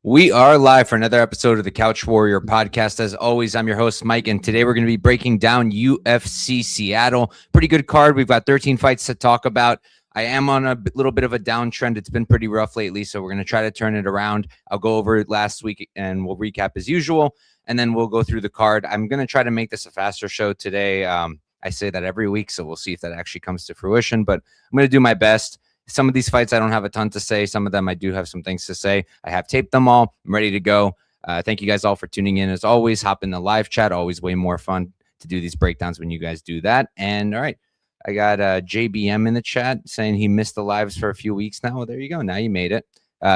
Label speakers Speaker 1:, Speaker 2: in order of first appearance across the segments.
Speaker 1: We are live for another episode of the Couch Warrior podcast. As always, I'm your host, Mike, and today we're going to be breaking down UFC Seattle. Pretty good card. We've got 13 fights to talk about. I am on a little bit of a downtrend. It's been pretty rough lately, so we're going to try to turn it around. I'll go over it last week, and we'll recap as usual, and then we'll go through the card. I'm going to try to make this a faster show today. I say that every week, so we'll see if that actually comes to fruition, but I'm going to do my best. Some of these fights, I don't have a ton to say. Some of them, I do have some things to say. I have taped them all. I'm ready to go. Thank you guys all for tuning in. As always, hop in the live chat. Always way more fun to do these breakdowns when you guys do that. And all right, I got JBM in the chat saying he missed the lives for a few weeks now. Well, there you go. Now you made it.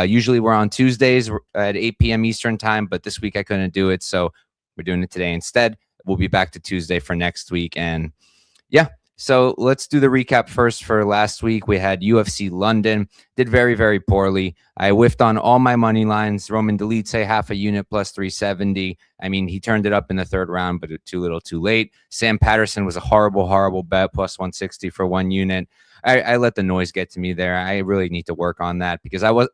Speaker 1: Usually we're on Tuesdays at 8 p.m. Eastern time, but this week I couldn't do it, so we're doing it today instead. We'll be back to Tuesday for next week. And yeah. So let's do the recap first. For last week, we had UFC London. Did very, very poorly. I whiffed on all my money lines. Roman Delete say half a unit plus 370. I mean, he turned it up in the third round, but too little too late. Sam Patterson was a horrible, horrible bet, plus 160 for 1 unit. I let the noise get to me there. I really need to work on that because I went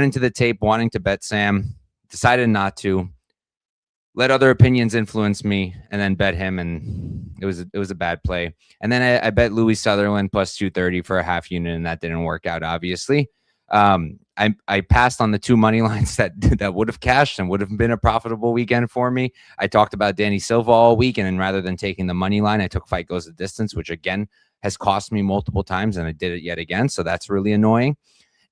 Speaker 1: into the tape wanting to bet Sam, decided not to. Let other opinions influence me, and then bet him, and it was a bad play. And then I bet Louis Sutherland plus 230 for a half unit, and that didn't work out, obviously. I passed on the 2 money lines that would have cashed and would have been a profitable weekend for me. I talked about Danny Silva all week, and then rather than taking the money line, I took fight goes the distance, which again has cost me multiple times, and I did it yet again, so that's really annoying.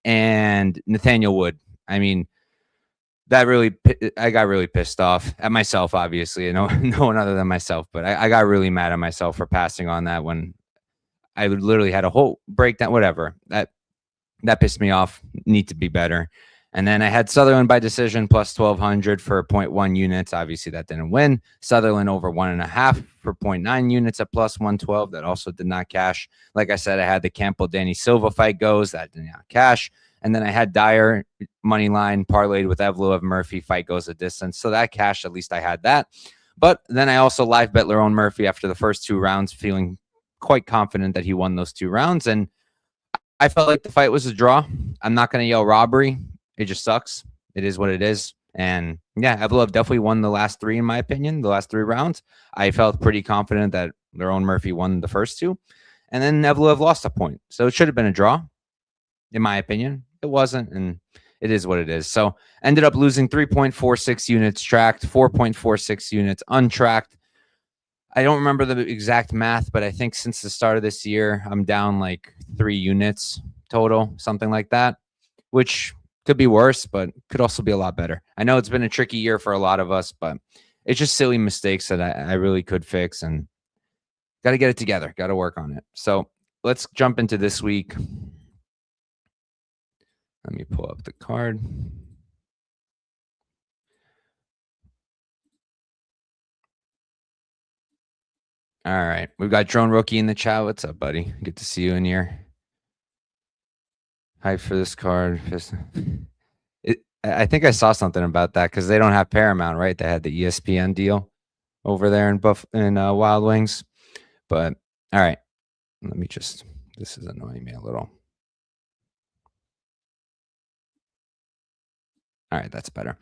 Speaker 1: And Nathaniel Wood, I mean, I got really pissed off at myself, obviously, no one other than myself, but I got really mad at myself for passing on that when I literally had a whole breakdown, whatever. That pissed me off. Need to be better. And then I had Sutherland by decision plus 1,200 for 0.1 units. Obviously, that didn't win. Sutherland over 1.5 for 0.9 units at plus 112. That also did not cash. Like I said, I had the Campbell-Danny Silva fight goes. That did not cash. And then I had Dyer money line parlayed with Evloev Murphy fight goes a distance. So that cashed. At least I had that. But then I also live bet Lerryan Murphy after the first 2 rounds, feeling quite confident that he won those 2 rounds. And I felt like the fight was a draw. I'm not going to yell robbery. It just sucks. It is what it is. And yeah, Evloev definitely won the last 3, in my opinion, the last 3 rounds. I felt pretty confident that Lerryan Murphy won the first 2. And then Evloev lost a point. So it should have been a draw, in my opinion. It wasn't, and it is what it is. So ended up losing 3.46 units tracked, 4.46 units untracked. I don't remember the exact math, but I think since the start of this year, I'm down like 3 units total, something like that, which could be worse, but could also be a lot better. I know it's been a tricky year for a lot of us, but it's just silly mistakes that I really could fix, and got to get it together. Got to work on it. So let's jump into this week. Let me pull up the card. All right. We've got Drone Rookie in the chat. What's up, buddy? Good to see you in here. Hype for this card. I think I saw something about that because they don't have Paramount, right? They had the ESPN deal over there in Wild Wings. But all right. Let me just, this is annoying me a little. All right, that's better.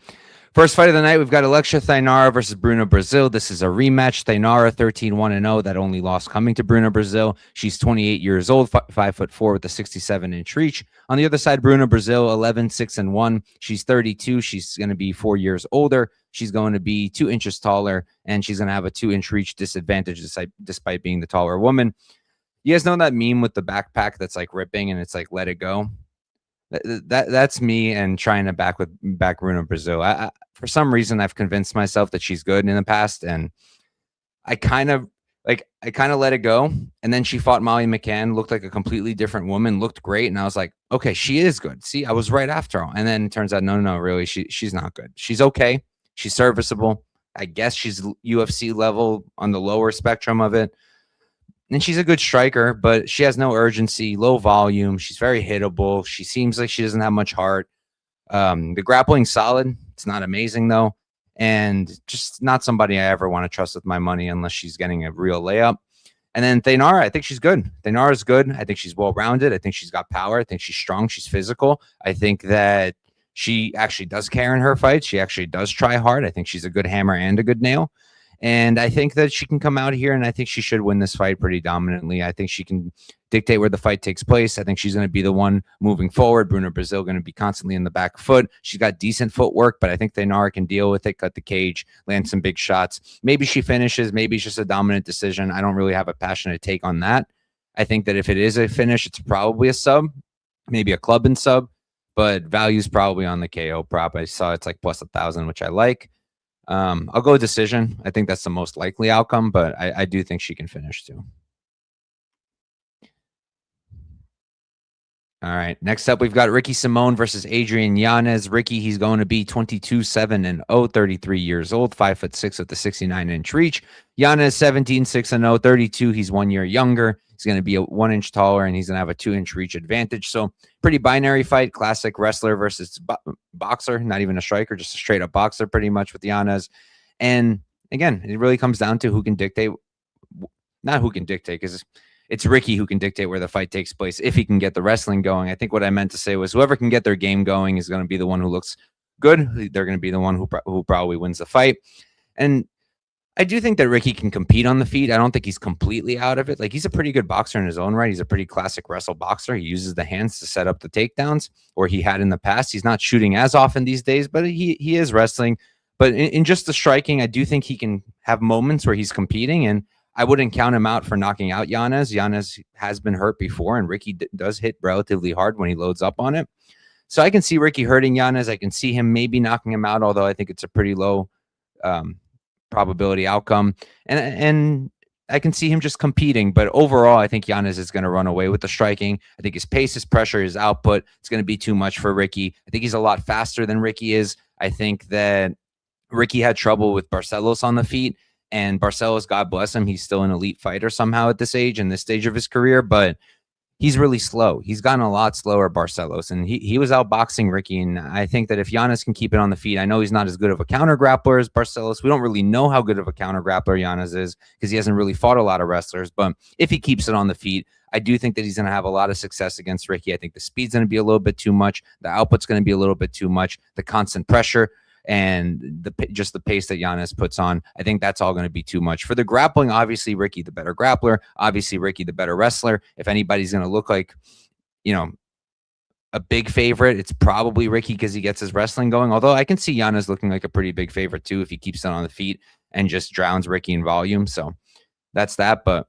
Speaker 1: First fight of the night, we've got Alexia Thainara versus Bruna Brasil. This is a rematch. Thainara 13-1-0. That only loss coming to Bruna Brasil. She's 28 years old, 5'4" with a 67-inch reach. On the other side, Bruna Brasil 11-6-1. She's 32. She's going to be 4 years older. She's going to be 2 inches taller, and she's going to have a 2-inch reach disadvantage despite being the taller woman. You guys know that meme with the backpack that's like ripping and it's like let it go? That's me and trying to back Bruna Brasil. For some reason, I've convinced myself that she's good in the past, and I kind of let it go. And then she fought Molly McCann, looked like a completely different woman, looked great, and I was like, okay, she is good. See, I was right after all. And then it turns out, no, really, she's not good. She's okay. She's serviceable. I guess she's UFC level on the lower spectrum of it. And she's a good striker, but she has no urgency, low volume. She's very hittable. She seems like she doesn't have much heart. The grappling's solid. It's not amazing, though. And just not somebody I ever want to trust with my money unless she's getting a real layup. And then Thainara, I think she's good. Thainara's good. I think she's well-rounded. I think she's got power. I think she's strong. She's physical. I think that She actually does care in her fights. She actually does try hard. I think she's a good hammer and a good nail. And I think that she can come out here, and I think she should win this fight pretty dominantly. I think she can dictate where the fight takes place. I think she's going to be the one moving forward. Bruna Brasil going to be constantly in the back foot. She's got decent footwork, but I think Thainara can deal with it, cut the cage, land some big shots. Maybe she finishes. Maybe it's just a dominant decision. I don't really have a passionate take on that. I think that if it is a finish, it's probably a sub, maybe a club and sub, but value's probably on the KO prop. I saw it's like plus 1,000, which I like. I'll go decision. I think that's the most likely outcome, but I do think she can finish too. All right. Next up, we've got Ricky Simón versus Adrian Yanez. Ricky, he's going to be 22-7-0, 33 years old, 5'6" with the 69-inch reach. Yanez 17-6-0, 32. He's 1 year younger. He's going to be a 1 inch taller, and he's going to have a 2-inch reach advantage. So pretty binary fight, classic wrestler versus boxer, not even a striker, just a straight up boxer pretty much with Yanez. And again, it really comes down to who can dictate, not who can dictate, because it's Ricky who can dictate where the fight takes place if he can get the wrestling going. I think what I meant to say was whoever can get their game going is going to be the one who looks good. They're going to be the one who probably wins the fight. And I do think that Ricky can compete on the feet. I don't think he's completely out of it. Like, he's a pretty good boxer in his own right. He's a pretty classic wrestle boxer. He uses the hands to set up the takedowns, or he had in the past. He's not shooting as often these days, but he is wrestling. But in just the striking, I do think he can have moments where he's competing, and I wouldn't count him out for knocking out Yanez. Yanez has been hurt before, and Ricky does hit relatively hard when he loads up on it. So I can see Ricky hurting Yanez. I can see him maybe knocking him out, although I think it's a pretty low probability outcome. And I can see him just competing. But overall, I think Yanez is going to run away with the striking. I think his pace, his pressure, his output, it's going to be too much for Ricky. I think he's a lot faster than Ricky is. I think that Ricky had trouble with Barcelos on the feet. And Barcelos, God bless him, he's still an elite fighter somehow at this age and this stage of his career, but he's really slow. He's gotten a lot slower, Barcelos, and he was outboxing Ricky. And I think that if Yanez can keep it on the feet, I know he's not as good of a counter grappler as Barcelos. We don't really know how good of a counter grappler Yanez is because he hasn't really fought a lot of wrestlers. But if he keeps it on the feet, I do think that he's going to have a lot of success against Ricky. I think the speed's going to be a little bit too much. The output's going to be a little bit too much. The constant pressure and just the pace that Yanez puts on, I think that's all going to be too much. For the grappling, obviously Ricky the better grappler, obviously Ricky the better wrestler. If anybody's going to look like, a big favorite, it's probably Ricky because he gets his wrestling going, although I can see Yanez looking like a pretty big favorite too if he keeps it on the feet and just drowns Ricky in volume. So that's that. But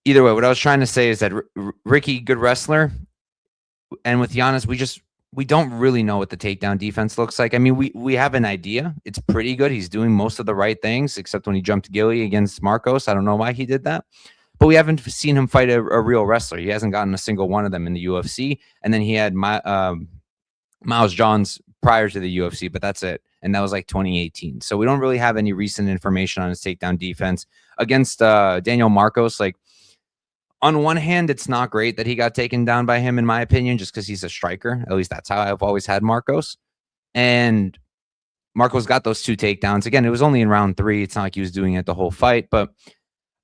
Speaker 1: either way, what I was trying to say is that Ricky, good wrestler, and with Yanez, we don't really know what the takedown defense looks like. I mean, we have an idea. It's pretty good. He's doing most of the right things, except when he jumped Gilly against Marcos. I don't know why he did that. But we haven't seen him fight a real wrestler. He hasn't gotten a single one of them in the UFC. And then he had Miles Johns prior to the UFC, but that's it. And that was like 2018. So we don't really have any recent information on his takedown defense. Against Daniel Marcos, like, on one hand, it's not great that he got taken down by him, in my opinion, just because he's a striker. At least that's how I've always had Marcos. And Marcos got those 2 takedowns. Again, it was only in round 3. It's not like he was doing it the whole fight. But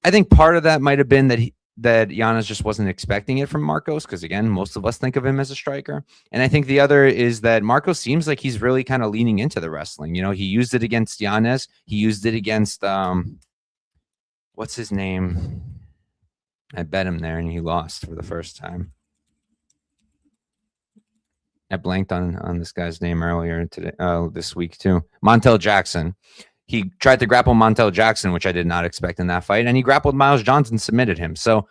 Speaker 1: I think part of that might have been that Yanez just wasn't expecting it from Marcos, because, again, most of us think of him as a striker. And I think the other is that Marcos seems like he's really kind of leaning into the wrestling. He used it against Yanez. He used it against, what's his name? I bet him there, and he lost for the first time. I blanked on this guy's name earlier today, this week too. Montel Jackson. He tried to grapple Montel Jackson, which I did not expect in that fight, and he grappled Miles Johnson, submitted him. So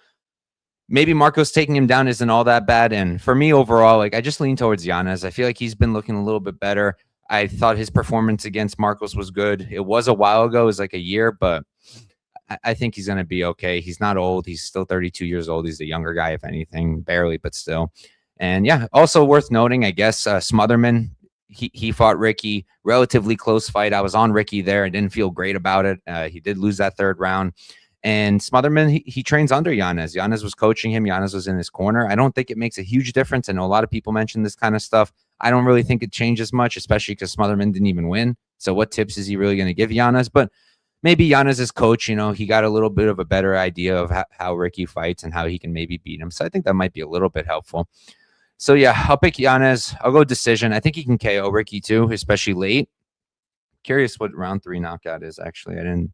Speaker 1: maybe Marcos taking him down isn't all that bad. And for me overall, like, I just lean towards Yanez. I feel like he's been looking a little bit better. I thought his performance against Marcos was good. It was a while ago. It was like a year, but I think he's going to be okay. He's not old. He's still 32 years old. He's the younger guy, if anything, barely, but still. And yeah, also worth noting, I guess, Smotherman, he fought Ricky, relatively close fight. I was on Ricky there. I didn't feel great about it. He did lose that 3rd round. And Smotherman, he trains under Yanez. Yanez was coaching him. Yanez was in his corner. I don't think it makes a huge difference. I know a lot of people mention this kind of stuff. I don't really think it changes much, especially because Smotherman didn't even win. So what tips is he really going to give Yanez? But maybe Yanez's coach, he got a little bit of a better idea of how Ricky fights and how he can maybe beat him. So I think that might be a little bit helpful. So yeah, I'll pick Yanez. I'll go decision. I think he can KO Ricky too, especially late. Curious what round 3 knockout is actually. I didn't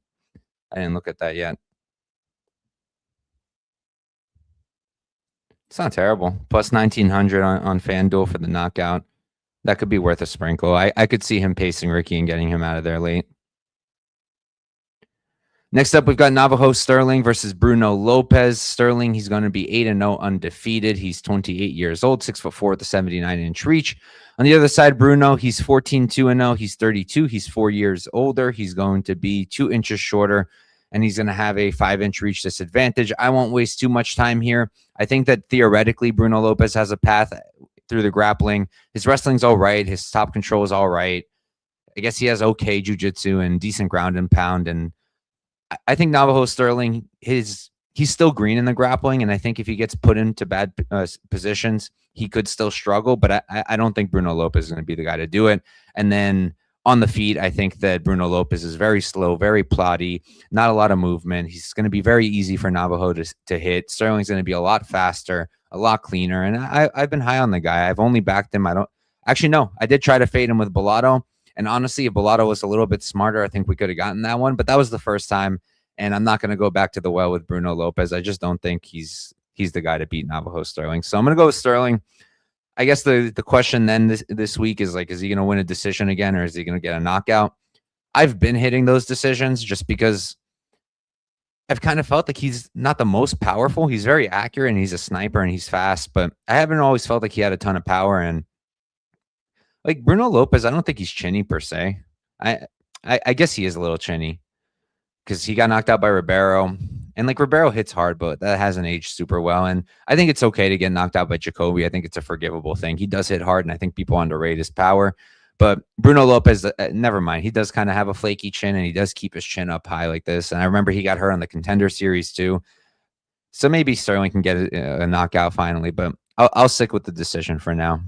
Speaker 1: look at that yet. It's not terrible. Plus 1900 on FanDuel for the knockout. That could be worth a sprinkle. I could see him pacing Ricky and getting him out of there late. Next up, we've got Navajo Stirling versus Bruno Lopes. Stirling, he's going to be 8-0 undefeated. He's 28 years old, 6'4" with a 79-inch reach. On the other side, Bruno, he's 14-2-0. He's 32. He's 4 years older. He's going to be 2 inches shorter, and he's going to have a 5-inch reach disadvantage. I won't waste too much time here. I think that theoretically, Bruno Lopes has a path through the grappling. His wrestling's all right. His top control is all right. I guess he has okay jiu-jitsu and decent ground and pound, and I think Navajo Stirling, he's still green in the grappling, and I think if he gets put into bad positions, he could still struggle, but I don't think Bruno Lopes is going to be the guy to do it. And then on the feet, I think that Bruno Lopes is very slow, very plotty, not a lot of movement. He's going to be very easy for Navajo to hit. Stirling's going to be a lot faster, a lot cleaner, and I've been high on the guy. I've only backed him. I did try to fade him with Bellato. And honestly, if Bellato was a little bit smarter, I think we could have gotten that one. But that was the first time, and I'm not going to go back to the well with Bruno Lopes. I just don't think he's the guy to beat Navajo Stirling. So I'm going to go with Stirling. I guess the question then this week is like, is he going to win a decision again, or is he going to get a knockout? I've been hitting those decisions just because I've kind of felt like he's not the most powerful. He's very accurate, and he's a sniper, and he's fast. But I haven't always felt like he had a ton of power, and like Bruno Lopes, I don't think he's chinny per se. I guess he is a little chinny because he got knocked out by Ribeiro. And like Ribeiro hits hard, but that hasn't aged super well. And I think it's okay to get knocked out by Jacoby. I think it's a forgivable thing. He does hit hard, and I think people underrate his power. But Bruno Lopes, never mind. He does kind of have a flaky chin, and he does keep his chin up high like this. And I remember he got hurt on the Contender Series too. So maybe Stirling can get a knockout finally, but I'll stick with the decision for now.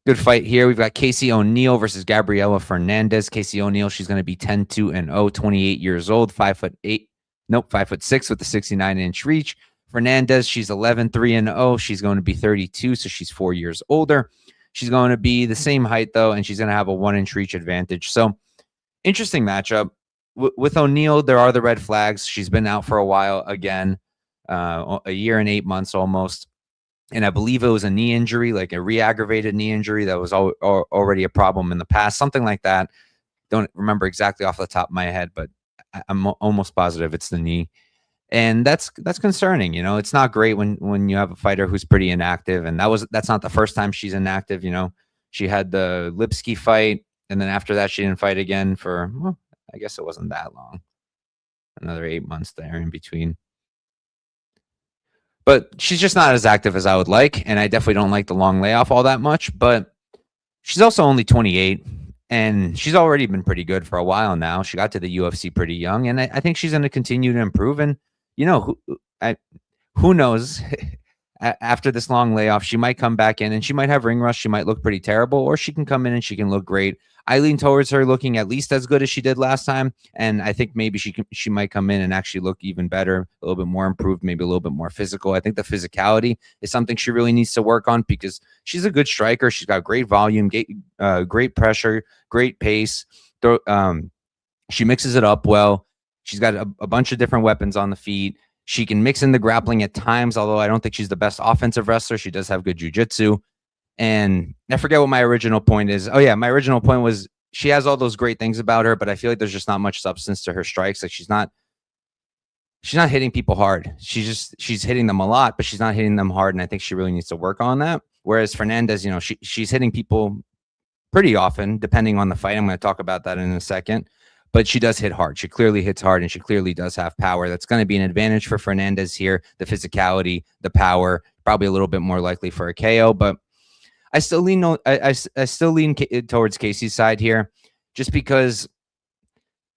Speaker 1: Good fight here. We've got Casey O'Neill versus Gabriella Fernandes. Casey O'Neill, she's going to be 10-2-0, 28 years old, 5'6" with a 69-inch reach. Fernandes, she's 11-3-0. She's going to be 32, so she's 4 years older. She's going to be the same height, though, and she's going to have a 1-inch reach advantage. So, interesting matchup. With O'Neill, there are the red flags. She's been out for a while again, a year and 8 months almost. And I believe it was a knee injury, like a re-aggravated knee injury that was already a problem in the past, something like that. Don't remember exactly off the top of my head, but I'm almost positive it's the knee. And that's concerning. You know, it's not great when you have a fighter who's pretty inactive. And that's not the first time she's inactive. You know, she had the Lipsky fight, and then after that, she didn't fight again for, well, I guess it wasn't that long. Another 8 months there in between. But she's just not as active as I would like, and I definitely don't like the long layoff all that much. But she's also only 28, and she's already been pretty good for a while now. She got to the UFC pretty young, and I think she's going to continue to improve. And, you know, who knows? After this long layoff, she might come back in, and she might have ring rust. She might look pretty terrible, or she can come in and she can look great. I lean towards her looking at least as good as she did last time, and I think maybe she might come in and actually look even better, a little bit more improved, maybe a little bit more physical. I think the physicality is something she really needs to work on because she's a good striker. She's got great volume, great pressure, great pace. She mixes it up well. She's got a bunch of different weapons on the feet. She can mix in the grappling at times, although I don't think she's the best offensive wrestler. She does have good jiu-jitsu. And I forget what my original point is. Oh, yeah, my original point was she has all those great things about her, but I feel like there's just not much substance to her strikes. Like she's not hitting people hard. She's hitting them a lot, but she's not hitting them hard, and I think she really needs to work on that. Whereas Fernandes, you know, she's hitting people pretty often, depending on the fight. I'm going to talk about that in a second. But she does hit hard. She clearly hits hard, and she clearly does have power. That's going to be an advantage for Fernandes here. The physicality, the power, probably a little bit more likely for a KO. But I still lean towards Casey's side here, just because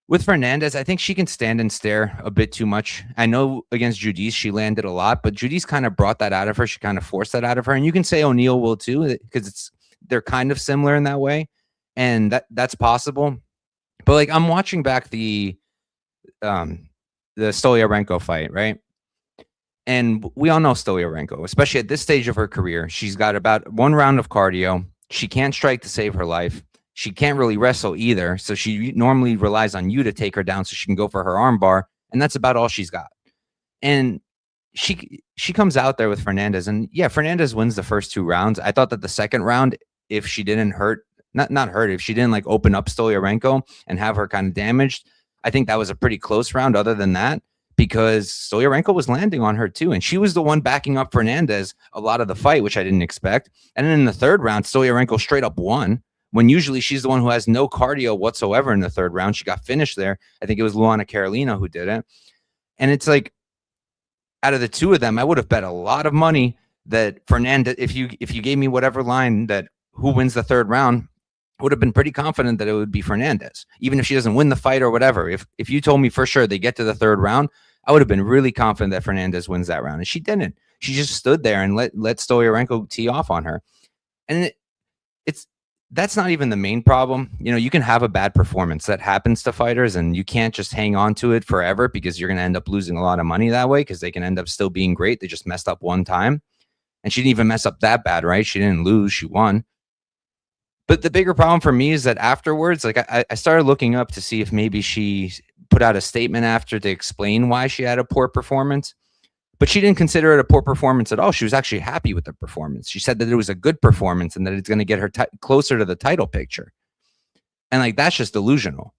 Speaker 1: with Fernandes, I think she can stand and stare a bit too much. I know against Judice she landed a lot, but Judice kind of brought that out of her. She kind of forced that out of her, and you can say O'Neill will too, because they're kind of similar in that way, and that's possible. But like I'm watching back the Stolyarenko fight, right? And we all know Stoliarenko, especially at this stage of her career. She's got about 1 round of cardio. She can't strike to save her life. She can't really wrestle either. So she normally relies on you to take her down so she can go for her armbar. And that's about all she's got. And she comes out there with Fernandes. And yeah, Fernandes wins the first 2 rounds. I thought that the second round, if she didn't not hurt, if she didn't like open up Stoliarenko and have her kind of damaged, I think that was a pretty close round other than that, because Stoliarenko was landing on her too. And she was the one backing up Fernandes a lot of the fight, which I didn't expect. And then in the third round, Stoliarenko straight up won, when usually she's the one who has no cardio whatsoever in the third round. She got finished there. I think it was Luana Carolina who did it. And it's like, out of the two of them, I would have bet a lot of money that Fernandes, if you gave me whatever line that who wins the third round, would have been pretty confident that it would be Fernandes, even if she doesn't win the fight or whatever. If you told me for sure they get to the third round, I would have been really confident that Fernandes wins that round. And she didn't. She just stood there and let Stoliarenko tee off on her. And that's not even the main problem. You know, you can have a bad performance. That happens to fighters, and you can't just hang on to it forever, because you're going to end up losing a lot of money that way, because they can end up still being great. They just messed up one time. And she didn't even mess up that bad, right? She didn't lose. She won. But the bigger problem for me is that afterwards, like I started looking up to see if maybe she put out a statement after to explain why she had a poor performance. But she didn't consider it a poor performance at all. She was actually happy with the performance. She said that it was a good performance and that it's going to get her closer to the title picture. And like, that's just delusional.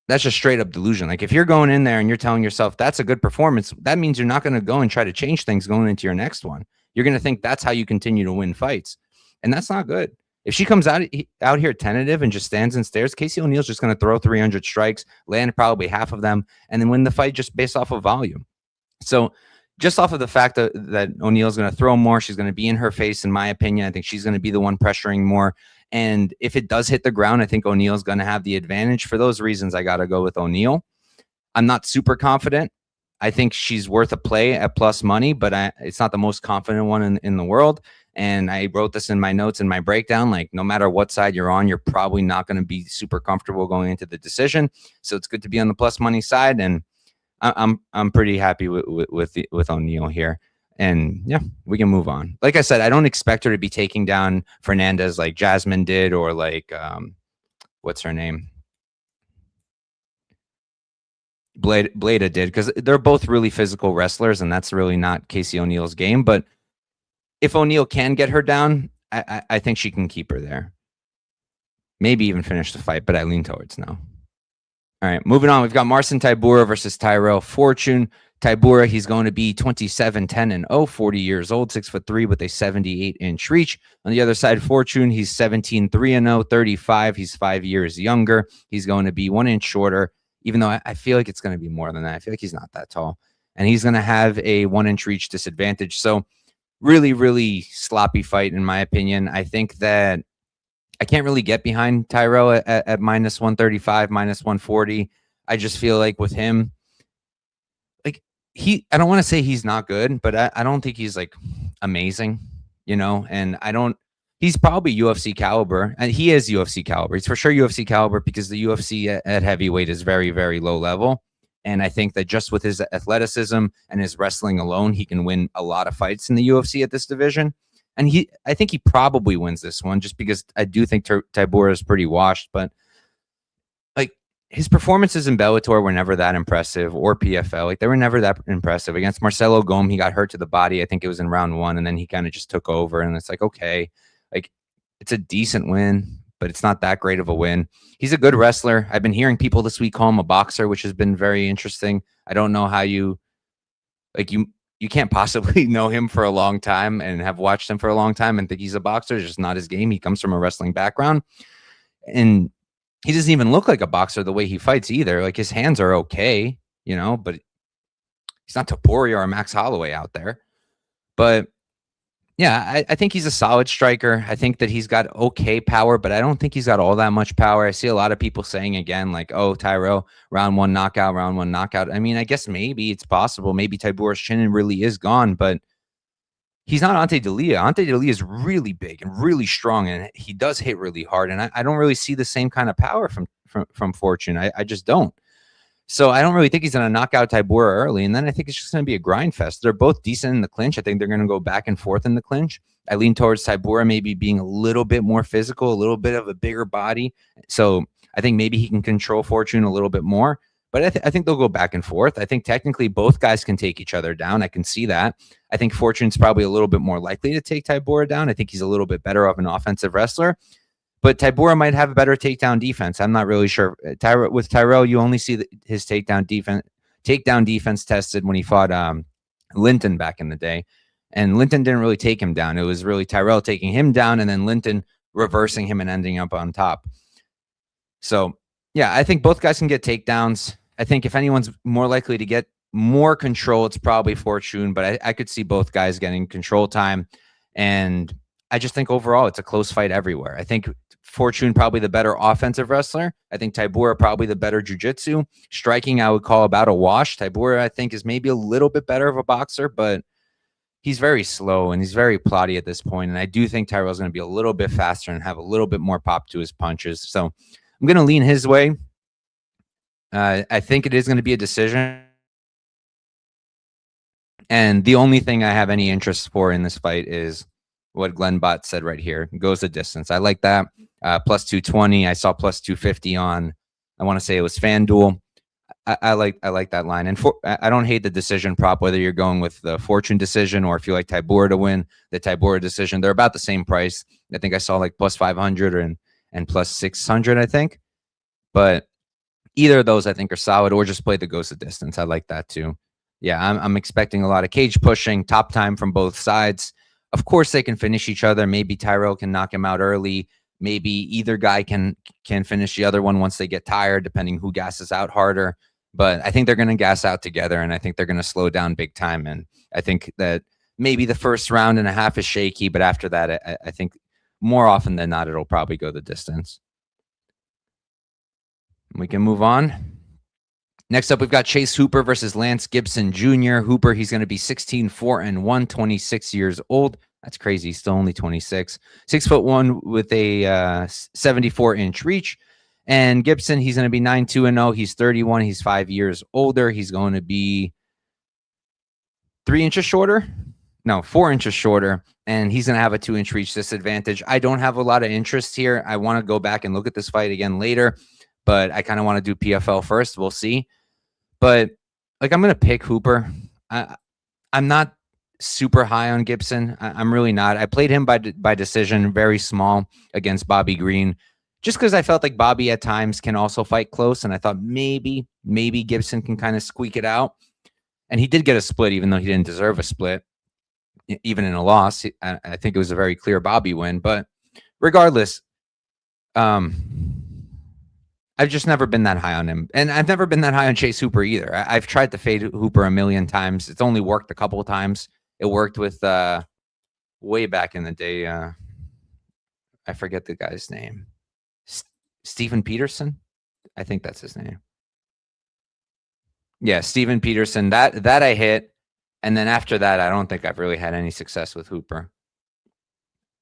Speaker 1: That's just straight up delusion. Like, if you're going in there and you're telling yourself that's a good performance, that means you're not going to go and try to change things going into your next one. You're going to think that's how you continue to win fights. And that's not good. If she comes out here tentative and just stands and stares, Casey O'Neill's just going to throw 300 strikes, land probably half of them, and then win the fight just based off of volume. So just off of the fact that O'Neill's going to throw more, she's going to be in her face, in my opinion. I think she's going to be the one pressuring more. And if it does hit the ground, I think O'Neill's going to have the advantage. For those reasons, I got to go with O'Neill. I'm not super confident. I think she's worth a play at plus money, but it's not the most confident one in the world. And I wrote this in my notes in my breakdown, like, no matter what side you're on, you're probably not going to be super comfortable going into the decision. So it's good to be on the plus money side. And I'm pretty happy with O'Neill here. And yeah, we can move on. Like I said, I don't expect her to be taking down Fernandes like Jasmine did, or like, what's her name? Bleda did, because they're both really physical wrestlers, and that's really not Casey O'Neill's game. But if O'Neill can get her down, I think she can keep her there. Maybe even finish the fight, but I lean towards no. All right, moving on. We've got Marcin Tybura versus Tyrell Fortune. Tybura, he's going to be 27-10-0, 40 years old, 6'3", with a 78-inch reach. On the other side, Fortune, he's 17-3-0, 35. He's 5 years younger. He's going to be 1 inch shorter, even though I feel like it's going to be more than that. I feel like he's not that tall. And he's going to have a 1 inch reach disadvantage. So really, really sloppy fight, in my opinion. I think that I can't really get behind Tyrell at minus 135, minus 140. I just feel like with him, like, I don't want to say he's not good, but I don't think he's like amazing, you know, and he's probably UFC caliber, and he is UFC caliber. He's for sure UFC caliber, because the UFC at heavyweight is very, very low level. And I think that just with his athleticism and his wrestling alone, he can win a lot of fights in the UFC at this division. And I think he probably wins this one, just because I do think Tybura is pretty washed. But like, his performances in Bellator were never that impressive, or PFL. Like, they were never that impressive. Against Marcelo Gome, he got hurt to the body. I think it was in round 1, and then he kind of just took over. And it's like, okay, like, it's a decent win, but it's not that great of a win. He's a good wrestler. I've been hearing people this week call him a boxer, which has been very interesting. I don't know how you can't possibly know him for a long time and have watched him for a long time and think he's a boxer. It's just not his game. He comes from a wrestling background, and he doesn't even look like a boxer the way he fights either. Like, his hands are okay, you know, but he's not Topuria or Max Holloway out there. But yeah, I think he's a solid striker. I think that he's got okay power, but I don't think he's got all that much power. I see a lot of people saying again, like, oh, Tyrell, round 1 knockout, round 1 knockout. I mean, I guess maybe it's possible. Maybe Tybura's chin really is gone, but he's not Ante Delia. Ante Delia is really big and really strong, and he does hit really hard. And I don't really see the same kind of power from Fortune. I just don't. So I don't really think he's going to knock out Tybura early. And then I think it's just going to be a grind fest. They're both decent in the clinch. I think they're going to go back and forth in the clinch. I lean towards Tybura maybe being a little bit more physical, a little bit of a bigger body. So I think maybe he can control Fortune a little bit more. But I think they'll go back and forth. I think technically both guys can take each other down. I can see that. I think Fortune's probably a little bit more likely to take Tybura down. I think he's a little bit better of an offensive wrestler. But Tybura might have a better takedown defense. I'm not really sure. With Tyrell, you only see his takedown defense tested when he fought Linton back in the day. And Linton didn't really take him down. It was really Tyrell taking him down and then Linton reversing him and ending up on top. So, yeah, I think both guys can get takedowns. I think if anyone's more likely to get more control, it's probably Fortune. But I could see both guys getting control time. And I just think overall it's a close fight everywhere. I think Fortune probably the better offensive wrestler. I think Tybura probably the better jiu-jitsu. Striking, I would call about a wash. Tybura, I think, is maybe a little bit better of a boxer, but he's very slow and he's very plotty at this point. And I do think Tyrell's going to be a little bit faster and have a little bit more pop to his punches. So I'm going to lean his way. I think it is going to be a decision. And the only thing I have any interest for in this fight is what Glenn Bott said right here. Goes the distance. I like that. Plus 220. I saw plus 250 on, I want to say it was FanDuel. I like that line. And I don't hate the decision prop, whether you're going with the Fortune decision or if you like Tybura to win the Tybura decision. They're about the same price. I think I saw like plus 500 and plus 600, I think. But either of those I think are solid, or just play the goes the distance. I like that too. Yeah, I'm expecting a lot of cage pushing, top time from both sides. Of course, they can finish each other. Maybe Tyrell can knock him out early. Maybe either guy can finish the other one once they get tired, depending who gasses out harder. But I think they're going to gas out together, and I think they're going to slow down big time. And I think that maybe the first round and a half is shaky, but after that, I think more often than not, it'll probably go the distance. We can move on. Next up, we've got Chase Hooper versus Lance Gibson Jr. Hooper, he's going to be 16-4-1, 26 years old. That's crazy. He's still only 26. 6'1" with a 74-inch reach. And Gibson, he's going to be 9-2-0. He's 31. He's 5 years older. He's going to be 3 inches shorter. No, 4 inches shorter. And he's going to have a 2-inch reach disadvantage. I don't have a lot of interest here. I want to go back and look at this fight again later, but I kind of want to do PFL first. We'll see. But like, I'm going to pick Hooper. I'm not super high on Gibson. I'm really not. I played him by decision, very small, against Bobby Green, just because I felt like Bobby at times can also fight close. And I thought maybe Gibson can kind of squeak it out. And he did get a split, even though he didn't deserve a split, even in a loss. I think it was a very clear Bobby win. But regardless, I've just never been that high on him. And I've never been that high on Chase Hooper either. I've tried to fade Hooper a million times. It's only worked a couple of times. It worked with way back in the day. I forget the guy's name. Steven Peterson? I think that's his name. Yeah, Steven Peterson. That I hit. And then after that, I don't think I've really had any success with Hooper.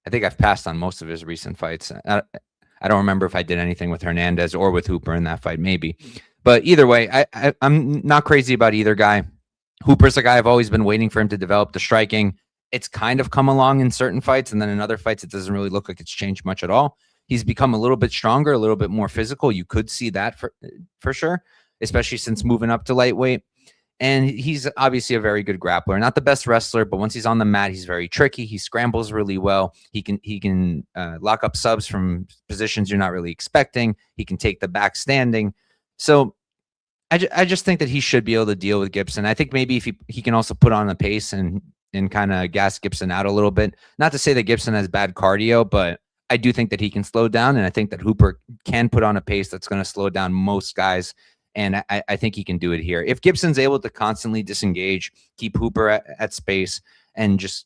Speaker 1: I think I've passed on most of his recent fights. I don't remember if I did anything with Fernandes or with Hooper in that fight, maybe. But either way, I'm not crazy about either guy. Hooper's a guy I've always been waiting for him to develop the striking. It's kind of come along in certain fights, and then in other fights, it doesn't really look like it's changed much at all. He's become a little bit stronger, a little bit more physical. You could see that for sure, especially since moving up to lightweight. And he's obviously a very good grappler. Not the best wrestler, but once he's on the mat, he's very tricky. He scrambles really well. He can lock up subs from positions you're not really expecting. He can take the back standing. So I just think that he should be able to deal with Gibson. I think maybe if he can also put on a pace and kind of gas Gibson out a little bit. Not to say that Gibson has bad cardio, but I do think that he can slow down. And I think that Hooper can put on a pace that's going to slow down most guys. And I think he can do it here. If Gibson's able to constantly disengage, keep Hooper at space, and just,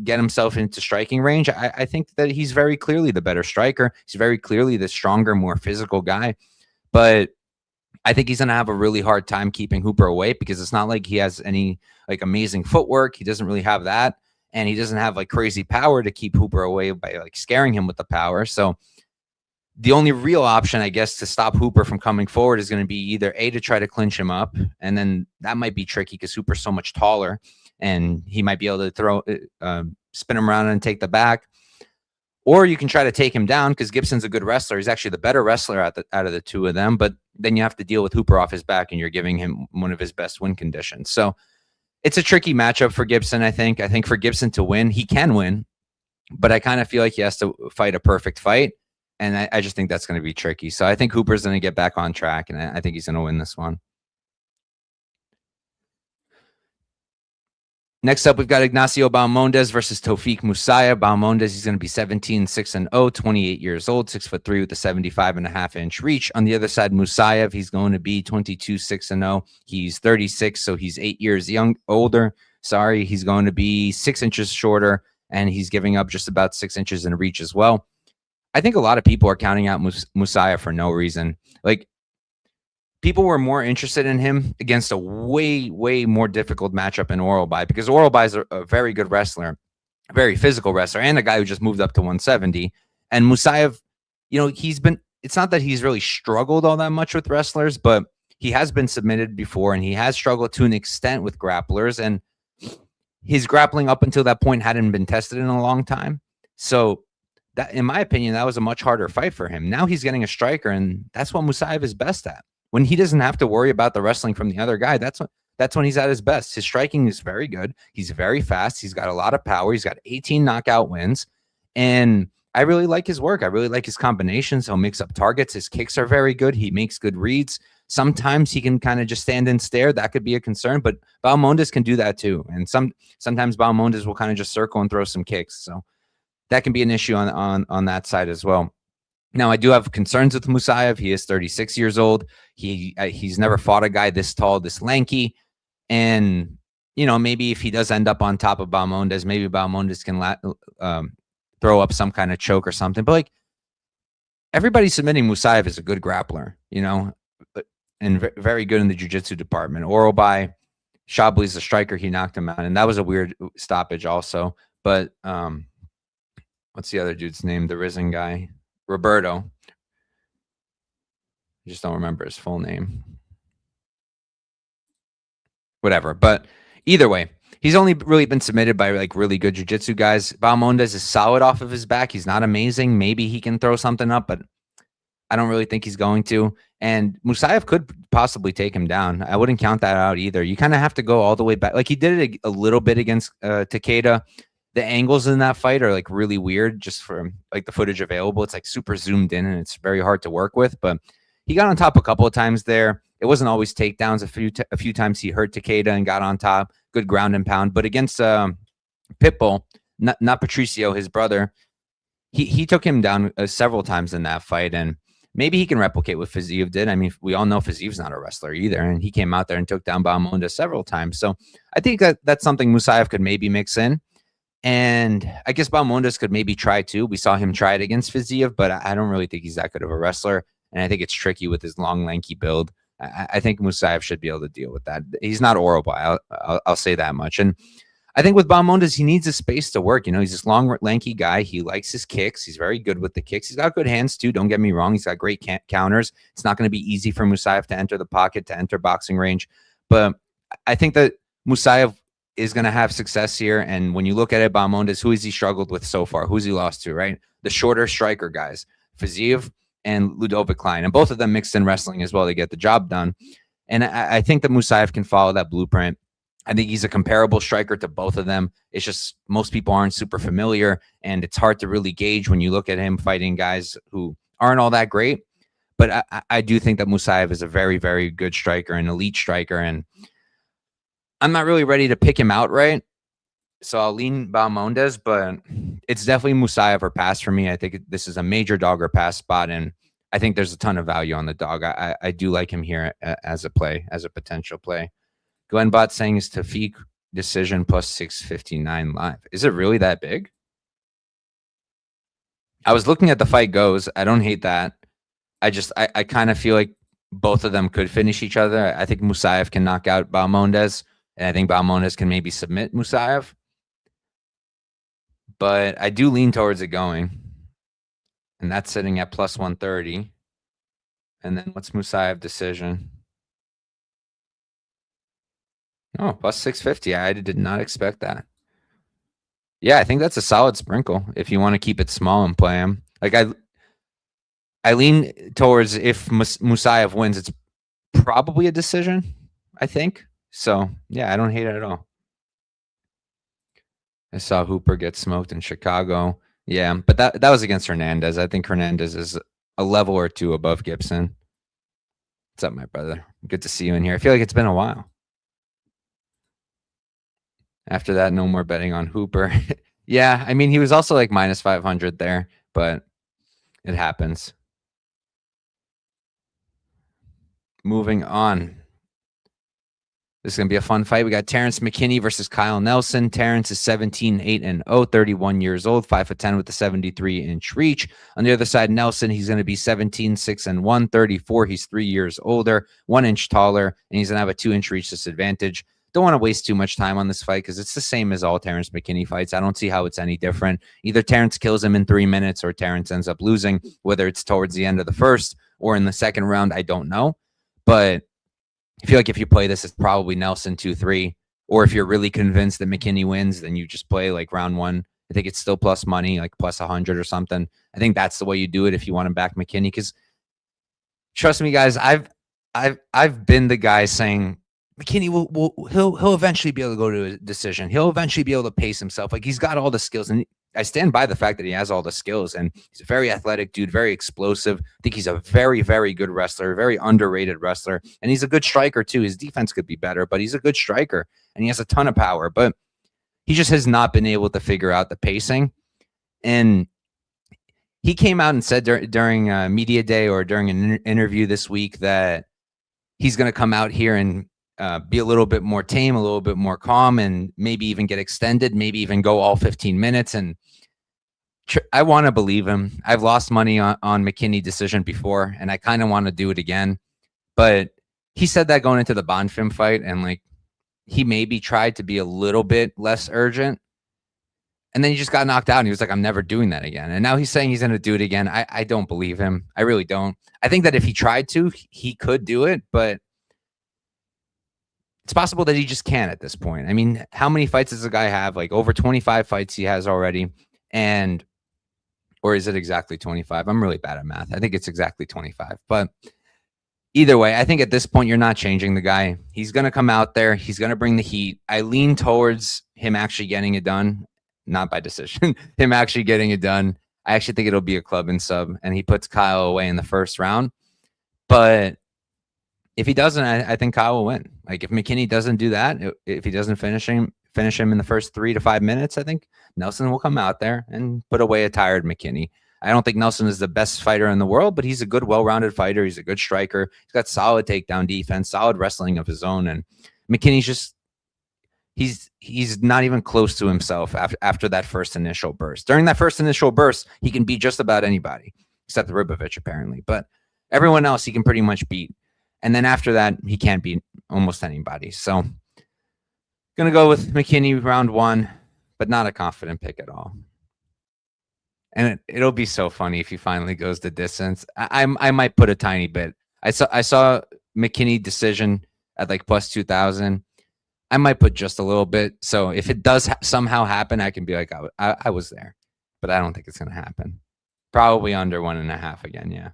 Speaker 1: get himself into striking range, I think that he's very clearly the better striker. He's very clearly the stronger, more physical guy. But I think he's going to have a really hard time keeping Hooper away, because it's not like he has any amazing footwork. He doesn't really have that. And he doesn't have crazy power to keep Hooper away by scaring him with the power. So The only real option, I guess, to stop Hooper from coming forward is going to be either A, to try to clinch him up, and then that might be tricky because Hooper's so much taller, and he might be able to spin him around and take the back. Or you can try to take him down because Gibson's a good wrestler. He's actually the better wrestler out of the two of them, but then you have to deal with Hooper off his back, and you're giving him one of his best win conditions. So it's a tricky matchup for Gibson, I think. I think for Gibson to win, he can win, but I kind of feel like he has to fight a perfect fight. And I just think that's going to be tricky. So I think Hooper's going to get back on track, and I think he's going to win this one. Next up, we've got Ignacio Bahamondes versus Tofiq Musayev. Bahamondes, he's going to be 17-6-0, 28 years old, 6'3" with a 75.5-inch reach. On the other side, Musayev, he's going to be 22-6-0. He's 36, so he's 8 years older. Sorry, he's going to be 6 inches shorter, and he's giving up just about 6 inches in reach as well. I think a lot of people are counting out Musayev for no reason. Like, people were more interested in him against a way, way more difficult matchup in Oralbai, because Oralbai is a very good wrestler, a very physical wrestler, and a guy who just moved up to 170. And Musayev, it's not that he's really struggled all that much with wrestlers, but he has been submitted before, and he has struggled to an extent with grapplers, and his grappling up until that point hadn't been tested in a long time. So that, in my opinion, that was a much harder fight for him. Now he's getting a striker, and that's what Musayev is best at. When he doesn't have to worry about the wrestling from the other guy, that's when he's at his best. His striking is very good. He's very fast. He's got a lot of power. He's got 18 knockout wins. And I really like his work. I really like his combinations. He'll mix up targets. His kicks are very good. He makes good reads. Sometimes he can kind of just stand and stare. That could be a concern, but Bahamondes can do that too. And sometimes Bahamondes will kind of just circle and throw some kicks. So that can be an issue on that side as well. Now, I do have concerns with Musayev. He is 36 years old. He's never fought a guy this tall, this lanky. And, maybe if he does end up on top of Bahamondes, maybe Bahamondes can throw up some kind of choke or something. But, like, everybody submitting Musayev is a good grappler, and very good in the jiu-jitsu department. Oralbai, Chablis, the striker, he knocked him out. And that was a weird stoppage also. But what's the other dude's name? The Risen guy. Roberto. I just don't remember his full name. Whatever. But either way, he's only really been submitted by like really good jiu-jitsu guys. Bahamondes is solid off of his back. He's not amazing. Maybe he can throw something up, but I don't really think he's going to. And Musayev could possibly take him down. I wouldn't count that out either. You kind of have to go all the way back. Like, he did it a little bit against Takeda. The angles in that fight are like really weird, just from like the footage available. It's like super zoomed in, and it's very hard to work with. But he got on top a couple of times there. It wasn't always takedowns. A few times he hurt Takeda and got on top. Good ground and pound. But against Pitbull, not Patricio, his brother, he took him down several times in that fight. And maybe he can replicate what Fiziev did. I mean, we all know Fiziev's not a wrestler either, and he came out there and took down Bahamondes several times. So I think that's something Musayev could maybe mix in. And I guess Bahamondes could maybe try too. We saw him try it against Fiziev, but I don't really think he's that good of a wrestler. And I think it's tricky with his long, lanky build. I think Musayev should be able to deal with that. He's not Oralbai. I'll say that much. And I think with Bahamondes, he needs a space to work. He's this long, lanky guy. He likes his kicks. He's very good with the kicks. He's got good hands too. Don't get me wrong. He's got great counters. It's not going to be easy for Musayev to enter the pocket, to enter boxing range. But I think that Musayev is going to have success here. And when you look at it, Bahamondes, who has he struggled with so far? Who's he lost to, right? The shorter striker guys, Fiziev and Ludovic Klein. And both of them mixed in wrestling as well to get the job done. And I think that Musayev can follow that blueprint. I think he's a comparable striker to both of them. It's just most people aren't super familiar, and it's hard to really gauge when you look at him fighting guys who aren't all that great. But I do think that Musayev is a very, very good striker, an elite striker, and I'm not really ready to pick him outright, so I'll lean Bahamondes, but it's definitely Musayev or pass for me. I think this is a major dog or pass spot, and I think there's a ton of value on the dog. I do like him here as a play, as a potential play. Glenbot saying is Tofiq decision plus 659 live. Is it really that big? I was looking at the fight goes. I don't hate that. I kind of feel like both of them could finish each other. I think Musayev can knock out Bahamondes, and I think Bahamondes can maybe submit Musayev. But I do lean towards it going. And that's sitting at plus 130. And then what's Musayev decision? Oh, plus 650. I did not expect that. Yeah, I think that's a solid sprinkle if you want to keep it small and play him. Like I lean towards if Musayev wins, it's probably a decision, I think. So, yeah, I don't hate it at all. I saw Hooper get smoked in Chicago. Yeah, but that was against Fernandes. I think Fernandes is a level or two above Gibson. What's up, my brother? Good to see you in here. I feel like it's been a while. After that, no more betting on Hooper. Yeah, I mean, he was also like minus 500 there, but it happens. Moving on. This is going to be a fun fight. We got Terrance McKinney versus Kyle Nelson. Terrance is 17-8-0, 31 years old, 5'10" with a 73-inch reach. On the other side, Nelson, he's going to be 17-6-1, 34. He's 3 years older, 1 inch taller, and he's going to have a 2-inch reach disadvantage. Don't want to waste too much time on this fight because it's the same as all Terrance McKinney fights. I don't see how it's any different. Either Terrance kills him in 3 minutes or Terrance ends up losing, whether it's towards the end of the first or in the second round, I don't know. But I feel like if you play this, it's probably Nelson 2-3. Or if you're really convinced that McKinney wins, then you just play like round one. I think it's still plus money, like plus 100 or something. I think that's the way you do it if you want to back McKinney. Because trust me, guys, I've been the guy saying McKinney he'll eventually be able to go to a decision. He'll eventually be able to pace himself. Like he's got all the skills, and I stand by the fact that he has all the skills, and he's a very athletic dude, very explosive. I think he's a very, very good wrestler, very underrated wrestler, and he's a good striker too. His defense could be better, but he's a good striker, and he has a ton of power, but he just has not been able to figure out the pacing. And he came out and said during media day or during an interview this week that he's going to come out here and be a little bit more tame, a little bit more calm, and maybe even get extended, maybe even go all 15 minutes. And I want to believe him. I've lost money on McKinney decision before, and I kind of want to do it again. But he said that going into the Bonfim fight, and like he maybe tried to be a little bit less urgent. And then he just got knocked out, and he was like, I'm never doing that again. And now he's saying he's going to do it again. I don't believe him. I really don't. I think that if he tried to, he could do it, but it's possible that he just can't at this point. I mean, how many fights does the guy have? Like over 25 fights he has already. Or is it exactly 25? I'm really bad at math. I think it's exactly 25. But either way, I think at this point, you're not changing the guy. He's going to come out there. He's going to bring the heat. I lean towards him actually getting it done. Not by decision. Him actually getting it done. I actually think it'll be a club and sub. And he puts Kyle away in the first round. But if he doesn't, I think Kyle will win. Like if McKinney doesn't do that, if he doesn't finish him in the first 3 to 5 minutes, I think Nelson will come out there and put away a tired McKinney. I don't think Nelson is the best fighter in the world, but he's a good, well-rounded fighter. He's a good striker. He's got solid takedown defense, solid wrestling of his own. And McKinney's just, he's not even close to himself after that first initial burst. During that first initial burst, he can beat just about anybody, except Ribovich apparently. But everyone else he can pretty much beat. And then after that, he can't beat almost anybody. So going to go with McKinney round one, but not a confident pick at all. And it'll be so funny if he finally goes the distance. I might put a tiny bit. I saw McKinney decision at like plus 2,000. I might put just a little bit. So if it does somehow happen, I can be like, I was there. But I don't think it's going to happen. Probably under 1.5 again, yeah.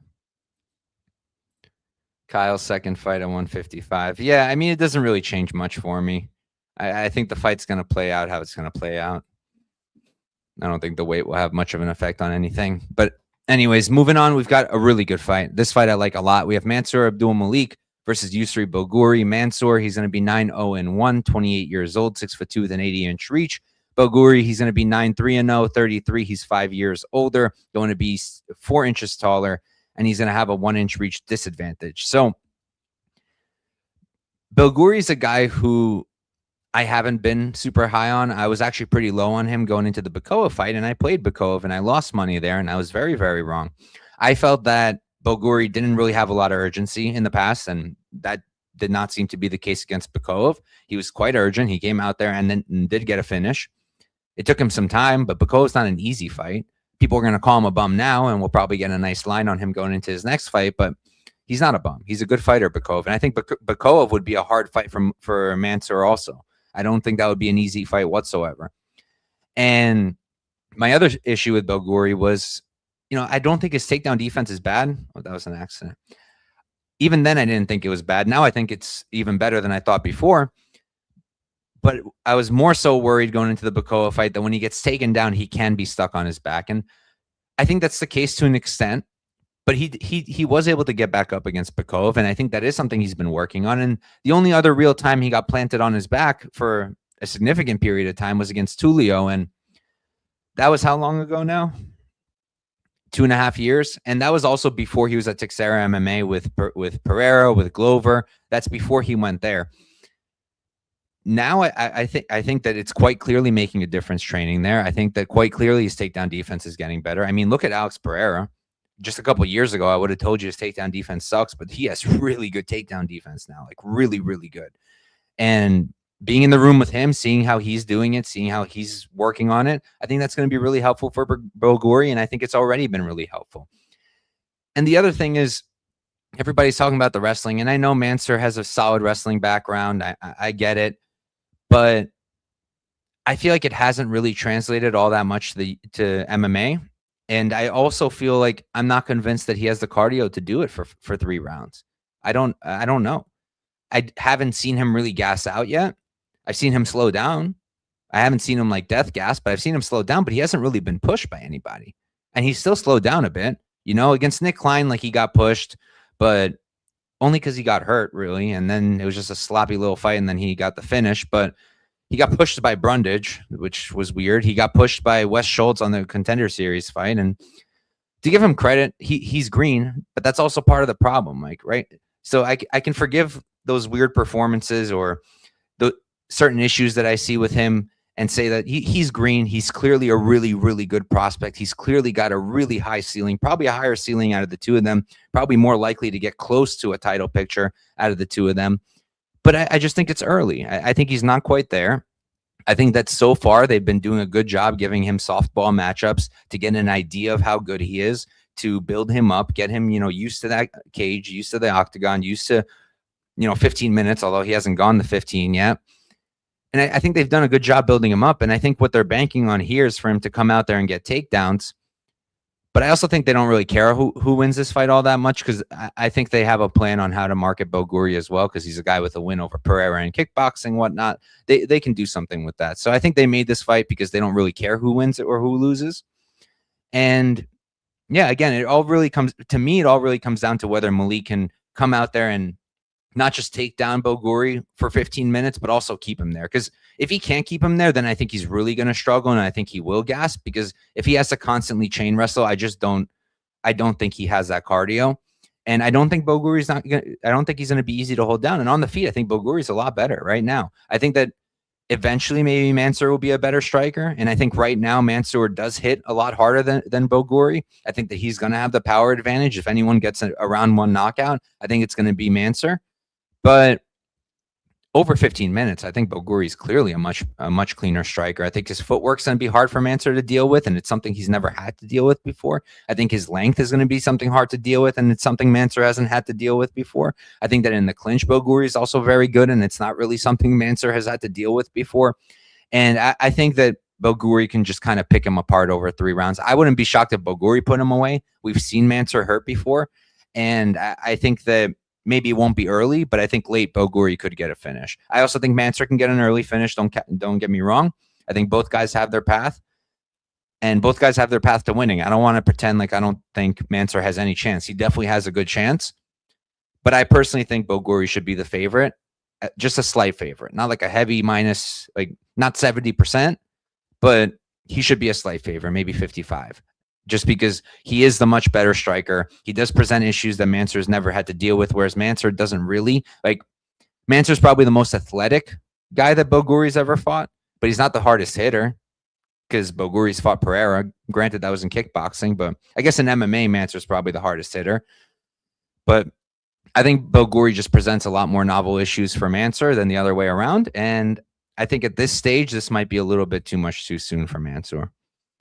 Speaker 1: Kyle's second fight at 155. Yeah, I mean, it doesn't really change much for me. I think the fight's going to play out how it's going to play out. I don't think the weight will have much of an effect on anything. But anyways, moving on, we've got a really good fight. This fight I like a lot. We have Mansur Abdul-Malik versus Yousri Belgaroui. Mansur, he's going to be 9-0-1, 28 years old, 6'2" with an 80-inch reach. Belgaroui, he's going to be 9-3-0, 33. He's 5 years older, going to be 4 inches taller, and he's going to have a 1-inch reach disadvantage. So Belgaroui is a guy who I haven't been super high on. I was actually pretty low on him going into the Bakova fight, and I played Bakova, and I lost money there, and I was very, very wrong. I felt that Belgaroui didn't really have a lot of urgency in the past, and that did not seem to be the case against Bakov. He was quite urgent. He came out there and then did get a finish. It took him some time, but Bakov's not an easy fight. people are going to call him a bum now, and we'll probably get a nice line on him going into his next fight, but he's not a bum. He's a good fighter, Bykov. And I think Bykov would be a hard fight for Mansur also. I don't think that would be an easy fight whatsoever. And my other issue with Belgaroui was, I don't think his takedown defense is bad. Oh, that was an accident. Even then, I didn't think it was bad. Now I think it's even better than I thought before. But I was more so worried going into the Bykov fight that when he gets taken down, he can be stuck on his back. And I think that's the case to an extent. But he was able to get back up against Bykov, and I think that is something he's been working on. And the only other real time he got planted on his back for a significant period of time was against Tulio, and that was how long ago now? 2.5 years. And that was also before he was at Teixeira MMA with Pereira, with Glover. That's before he went there. Now I think that it's quite clearly making a difference training there. I think that quite clearly his takedown defense is getting better. I mean, look at Alex Pereira. Just a couple of years ago, I would have told you his takedown defense sucks, but he has really good takedown defense now, like really, really good. And being in the room with him, seeing how he's doing it, seeing how he's working on it, I think that's going to be really helpful for Belgaroui, and I think it's already been really helpful. And the other thing is, everybody's talking about the wrestling, and I know Mansur has a solid wrestling background. I get it, but I feel like it hasn't really translated all that much to MMA. And I also feel like I'm not convinced that he has the cardio to do it for 3 rounds. I don't know. I haven't seen him really gas out yet. I've seen him slow down. I haven't seen him like death gas, but I've seen him slow down, but he hasn't really been pushed by anybody. And he's still slowed down a bit. Against Nick Klein, like he got pushed, but only because he got hurt, really. And then it was just a sloppy little fight, and then he got the finish. But he got pushed by Brundage, which was weird. He got pushed by Wes Schultz on the Contender Series fight. And to give him credit, he's green, but that's also part of the problem, Mike, right? So I can forgive those weird performances or the certain issues that I see with him and say that he's green. He's clearly a really, really good prospect. He's clearly got a really high ceiling, probably a higher ceiling out of the two of them, probably more likely to get close to a title picture out of the two of them. But I just think it's early. I think he's not quite there. I think that so far they've been doing a good job giving him softball matchups to get an idea of how good he is, to build him up, get him, used to that cage, used to the octagon, used to, 15 minutes, although he hasn't gone the 15 yet. And I think they've done a good job building him up. And I think what they're banking on here is for him to come out there and get takedowns. But I also think they don't really care who wins this fight all that much, because I think they have a plan on how to market Belgaroui as well, because he's a guy with a win over Pereira in kickboxing, whatnot. They can do something with that. So I think they made this fight because they don't really care who wins it or who loses. And yeah, again, it all really comes down to whether Malik can come out there and not just take down Belgaroui for 15 minutes, but also keep him there. Because if he can't keep him there, then I think he's really going to struggle, and I think he will gasp. Because if he has to constantly chain wrestle, I don't think he has that cardio, and I don't think I don't think he's going to be easy to hold down. And on the feet, I think Belgaroui's a lot better right now. I think that eventually maybe Mansur will be a better striker, and I think right now Mansur does hit a lot harder than Belgaroui. I think that he's going to have the power advantage. If anyone gets a round 1 knockout, I think it's going to be Mansur. But over 15 minutes, I think Belgaroui is clearly a much cleaner striker. I think his footwork's going to be hard for Mansur to deal with, and it's something he's never had to deal with before. I think his length is going to be something hard to deal with, and it's something Mansur hasn't had to deal with before. I think that in the clinch, Belgaroui is also very good, and it's not really something Mansur has had to deal with before. And I think that Belgaroui can just kind of pick him apart over 3 rounds. I wouldn't be shocked if Belgaroui put him away. We've seen Mansur hurt before, and I think that maybe it won't be early, but I think late Belgaroui could get a finish. I also think Mansur can get an early finish. Don't get me wrong. I think both guys have their path, and both guys have their path to winning. I don't want to pretend like I don't think Mansur has any chance. He definitely has a good chance, but I personally think Belgaroui should be the favorite, just a slight favorite, not like a heavy minus, like not 70%, but he should be a slight favorite, maybe 55. Just because he is the much better striker. He does present issues that Mansur's never had to deal with, whereas Mansur doesn't really. Like, Mansur's probably the most athletic guy that Belgaroui's ever fought, but he's not the hardest hitter, because Belgaroui's fought Pereira. Granted, that was in kickboxing, but I guess in MMA, Mansur's probably the hardest hitter. But I think Belgaroui just presents a lot more novel issues for Mansur than the other way around, and I think at this stage, this might be a little bit too soon for Mansur.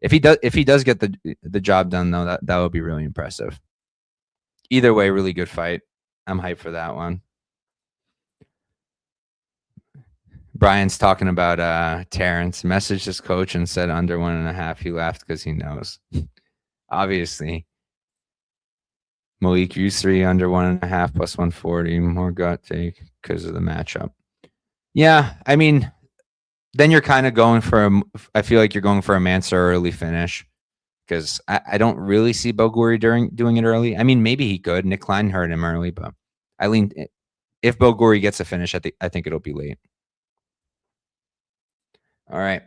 Speaker 1: If he does get the job done though, that would be really impressive. Either way, really good fight. I'm hyped for that one. Brian's talking about Terrance. Messaged his coach and said under 1.5. He laughed because he knows. Obviously. Malik Yousri under 1.5 plus 140. More gut take because of the matchup. Yeah, I mean, then you're kind of going for I feel like you're going for a Mansur early finish because I don't really see Belgaroui doing it early. I mean, maybe he could. Nick Klein hurt him early, but if Belgaroui gets a finish, I think it'll be late. All right.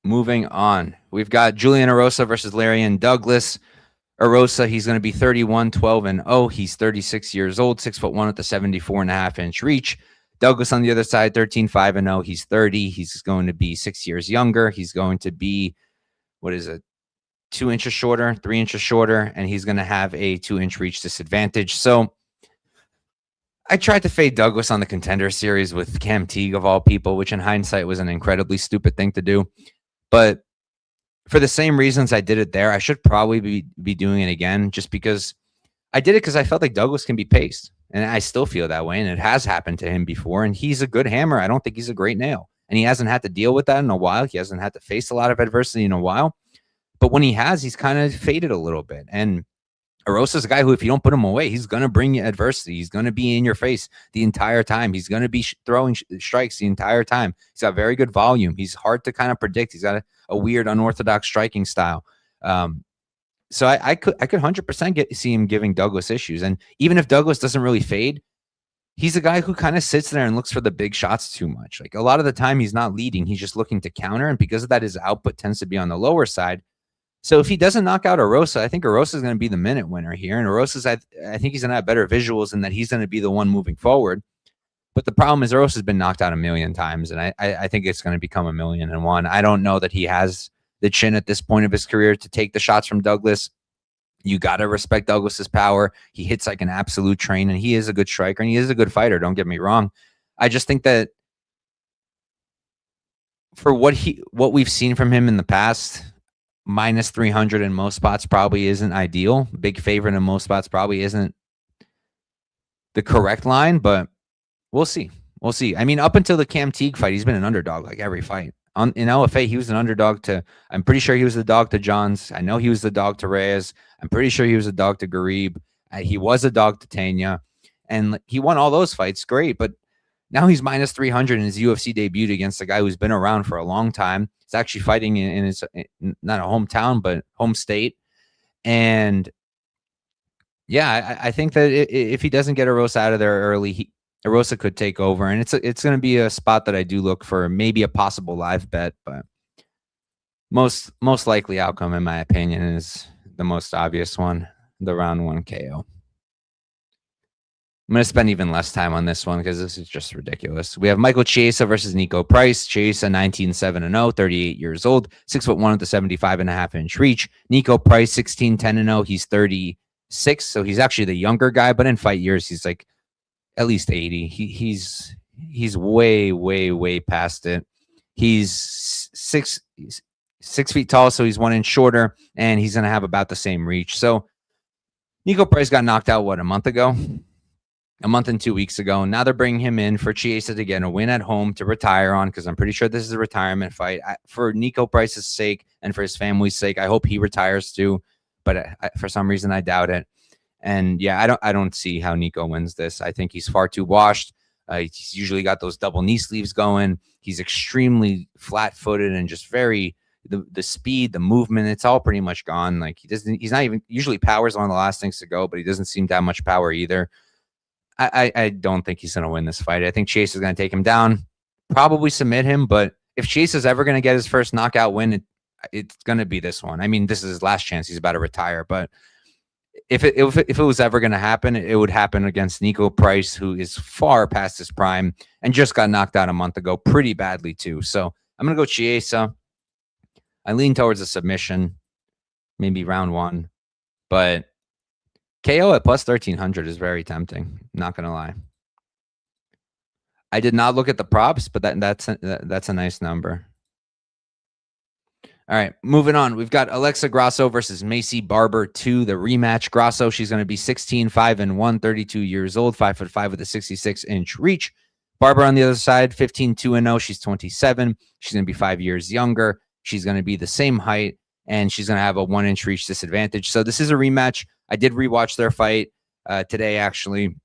Speaker 1: Moving on. We've got Julian Erosa versus Lerryan Douglas. Erosa, he's going to be 31, 12, and 0. He's 36 years old, 6'1" with a 74.5-inch reach. Douglas on the other side, 13, 5, and 0. He's 30. He's going to be 6 years younger. He's going to be, 2 inches shorter, 3 inches shorter, and he's going to have a 2-inch reach disadvantage. So I tried to fade Douglas on the Contender Series with Cam Teague, of all people, which in hindsight was an incredibly stupid thing to do. But for the same reasons I did it there, I should probably be doing it again, just because I did it because I felt like Douglas can be paced. And I still feel that way, and it has happened to him before, and he's a good hammer. I don't think he's a great nail. And he hasn't had to deal with that in a while. He hasn't had to face a lot of adversity in a while. But when he has, he's kind of faded a little bit. And Erosa's a guy who, if you don't put him away, he's going to bring you adversity. He's going to be in your face the entire time. He's going to be throwing strikes the entire time. He's got very good volume. He's hard to kind of predict. He's got a weird, unorthodox striking style. So I could 100% see him giving Douglas issues. And even if Douglas doesn't really fade, he's a guy who kind of sits there and looks for the big shots too much. Like a lot of the time he's not leading. He's just looking to counter. And because of that, his output tends to be on the lower side. So if he doesn't knock out Erosa, I think Erosa is going to be the minute winner here. And Erosa's, I think he's going to have better visuals and that he's going to be the one moving forward. But the problem is Erosa's been knocked out 1,000,000 times. And I think it's going to become 1,000,001. I don't know that he has the chin at this point of his career to take the shots from Douglas. You got to respect Douglas's power. He hits like an absolute train, and he is a good striker, and he is a good fighter. Don't get me wrong. I just think that for what we've seen from him in the past, minus 300 in most spots probably isn't ideal. Big favorite in most spots probably isn't the correct line, but we'll see. We'll see. I mean, up until the Cam Teague fight, he's been an underdog like every fight. In LFA, he was an underdog to, I'm pretty sure he was the dog to Johns. I know he was the dog to Reyes. I'm pretty sure he was a dog to Garib. He was a dog to Tanya. And he won all those fights. Great. But now he's minus 300 in his UFC debut against a guy who's been around for a long time. He's actually fighting in his, not a hometown, but home state. And yeah, I think that if he doesn't get Erosa out of there early, Erosa could take over, and it's going to be a spot that I do look for maybe a possible live bet, but most likely outcome, in my opinion, is the most obvious one, the round 1 KO. I'm going to spend even less time on this one because this is just ridiculous. We have Michael Chiesa versus Nico Price. Chiesa, 19-7-0, 38 years old, 6'1" with a 75.5-inch reach. Nico Price, 16-10-0. He's 36, so he's actually the younger guy, but in fight years, he's like at least 80. He's way past it. He's 6 feet tall, so he's 1 inch shorter, and he's going to have about the same reach. So Nico Price got knocked out, a month ago? A month and 2 weeks ago. Now they're bringing him in for Chiesa to get a win at home to retire on, because I'm pretty sure this is a retirement fight. For Nico Price's sake and for his family's sake, I hope he retires too, but for some reason I doubt it. And yeah, I don't see how Nico wins this. I think he's far too washed. He's usually got those double knee sleeves going. He's extremely flat-footed and just very the speed, the movement. It's all pretty much gone. Like he's not even usually power's one of the last things to go, but he doesn't seem to have much power either. I don't think he's going to win this fight. I think Chase is going to take him down, probably submit him. But if Chase is ever going to get his first knockout win, it's going to be this one. I mean, this is his last chance. He's about to retire, but if it was ever going to happen, it would happen against Nico Price, who is far past his prime and just got knocked out a month ago pretty badly too. So I'm going to go Chiesa. I lean towards a submission, maybe round 1, but KO at plus 1,300 is very tempting. Not going to lie. I did not look at the props, but that's a nice number. All right, moving on. We've got Alexa Grasso versus Macy Barber 2, the rematch. Grasso, she's going to be 16, 5-1, 32 years old, 5'5" with a 66-inch reach. Barber on the other side, 15, 2-0. She's 27. She's going to be 5 years younger. She's going to be the same height, and she's going to have a 1-inch reach disadvantage. So this is a rematch. I did rewatch their fight today, actually.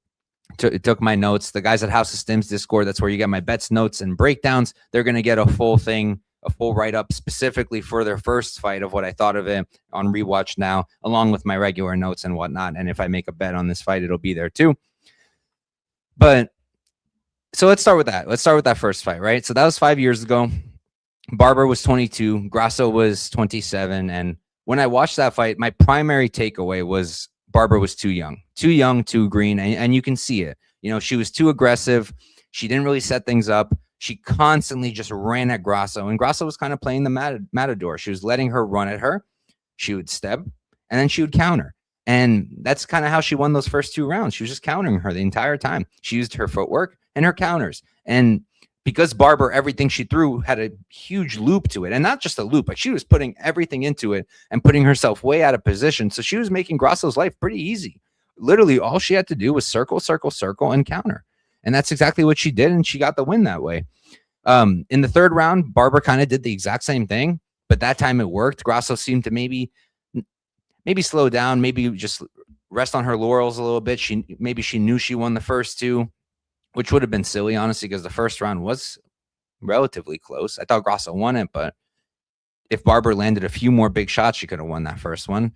Speaker 1: Took my notes. The guys at House of Stims Discord, that's where you get my bets, notes, and breakdowns. They're going to get a full thing, a full write-up specifically for their first fight of what I thought of it on rewatch now, along with my regular notes and whatnot. And if I make a bet on this fight, it'll be there too. But so let's start with that. Let's start with that first fight, right? So that was 5 years ago. Barber was 22. Grasso was 27. And when I watched that fight, my primary takeaway was Barber was too young, too green. And you can see it. You know, she was too aggressive. She didn't really set things up. She constantly just ran at Grasso, and Grasso was kind of playing the matador. She was letting her run at her. She would step, and then she would counter. And that's kind of how she won those first 2 rounds. She was just countering her the entire time. She used her footwork and her counters. And because Barber, everything she threw had a huge loop to it, and not just a loop, but she was putting everything into it and putting herself way out of position. So she was making Grasso's life pretty easy. Literally, all she had to do was circle, circle, circle, and counter. And that's exactly what she did, and she got the win that way. In the third round, Barber kind of did the exact same thing, but that time it worked. Grasso seemed to maybe slow down, maybe just rest on her laurels a little bit. Maybe she knew she won the first 2, which would have been silly, honestly, because the first round was relatively close. I thought Grasso won it, but if Barber landed a few more big shots, she could have won that first one.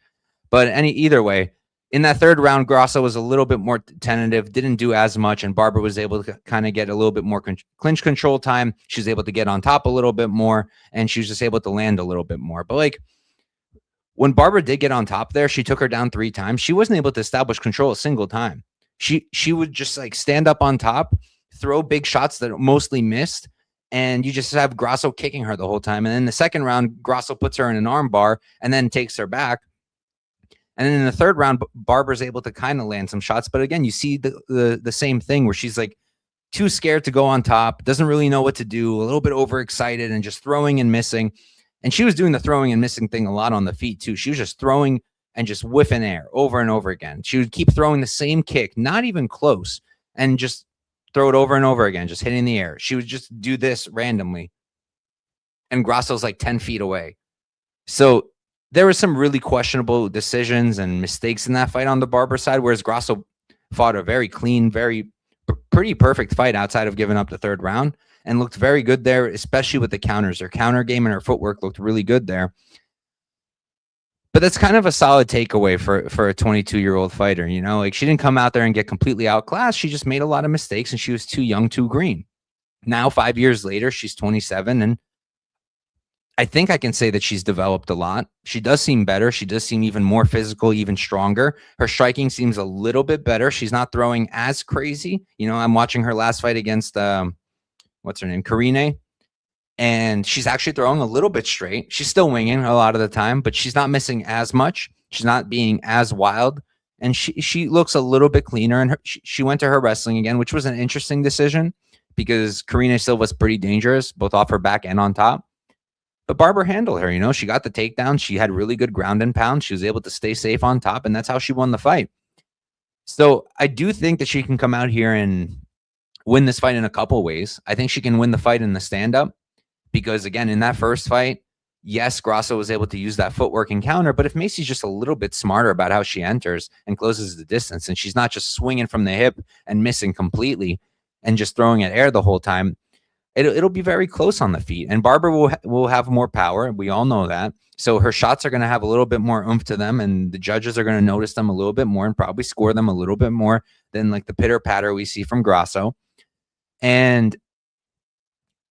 Speaker 1: But either way, in that third round, Grasso was a little bit more tentative, didn't do as much, and Barber was able to kind of get a little bit more clinch control time. She was able to get on top a little bit more, and she was just able to land a little bit more. But like when Barber did get on top there, she took her down 3 times. She wasn't able to establish control a single time. She would just like stand up on top, throw big shots that mostly missed, and you just have Grasso kicking her the whole time. And then the second round, Grasso puts her in an arm bar and then takes her back. And then in the third round, Barber's able to kind of land some shots. But again, you see the same thing where she's like too scared to go on top, doesn't really know what to do, a little bit overexcited and just throwing and missing. And she was doing the throwing and missing thing a lot on the feet too. She was just throwing and just whiffing air over and over again. She would keep throwing the same kick, not even close, and just throw it over and over again, just hitting the air. She would just do this randomly. And Grasso's like 10 feet away. So there were some really questionable decisions and mistakes in that fight on the Barber side, whereas Grasso fought a very clean, pretty perfect fight outside of giving up the third round and looked very good there, especially with the counters. Her counter game and her footwork looked really good there. But that's kind of a solid takeaway for a 22-year-old fighter. You know, like she didn't come out there and get completely outclassed. She just made a lot of mistakes, and she was too young, too green. Now, 5 years later, she's 27, and I think I can say that she's developed a lot. She does seem better. She does seem even more physical, even stronger. Her striking seems a little bit better. She's not throwing as crazy. You know, I'm watching her last fight against, what's her name? Karine. And she's actually throwing a little bit straight. She's still winging a lot of the time, but she's not missing as much. She's not being as wild. And she looks a little bit cleaner. And she went to her wrestling again, which was an interesting decision because Karine Silva's pretty dangerous, both off her back and on top. But Barber handled her, you know, she got the takedown. She had really good ground and pound. She was able to stay safe on top, and that's how she won the fight. So I do think that she can come out here and win this fight in a couple ways. I think she can win the fight in the stand-up because, again, in that first fight, yes, Grasso was able to use that footwork and counter, but if Macy's just a little bit smarter about how she enters and closes the distance, and she's not just swinging from the hip and missing completely and just throwing at air the whole time, it'll be very close on the feet, and Barber will have more power. We all know that. So her shots are going to have a little bit more oomph to them, and the judges are going to notice them a little bit more and probably score them a little bit more than like the pitter patter we see from Grasso. And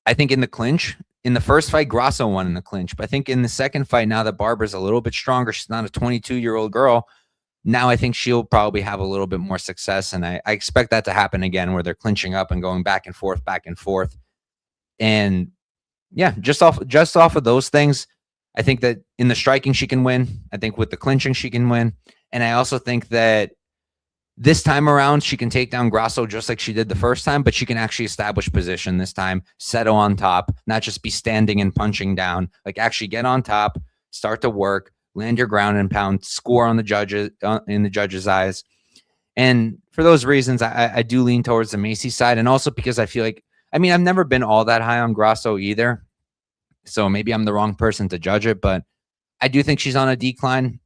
Speaker 1: I think in the clinch, in the first fight, Grasso won in the clinch, but I think in the second fight, now that Barber's a little bit stronger, she's not a 22-year-old girl. Now I think she'll probably have a little bit more success, and I expect that to happen again, where they're clinching up and going back and forth, back and forth. And yeah, just off of those things, I think that in the striking she can win. I think with the clinching she can win. And I also think that This time around, she can take down Grasso just like she did the first time, but she can actually establish position this time, settle on top, not just be standing and punching down, like actually get on top, start to work, land your ground and pound, score on the judges in the judges' eyes. And for those reasons, I do lean towards the Macy side. And also because I feel like, I mean, I've never been all that high on Grasso either. So maybe I'm the wrong person to judge it, but I do think she's on a decline.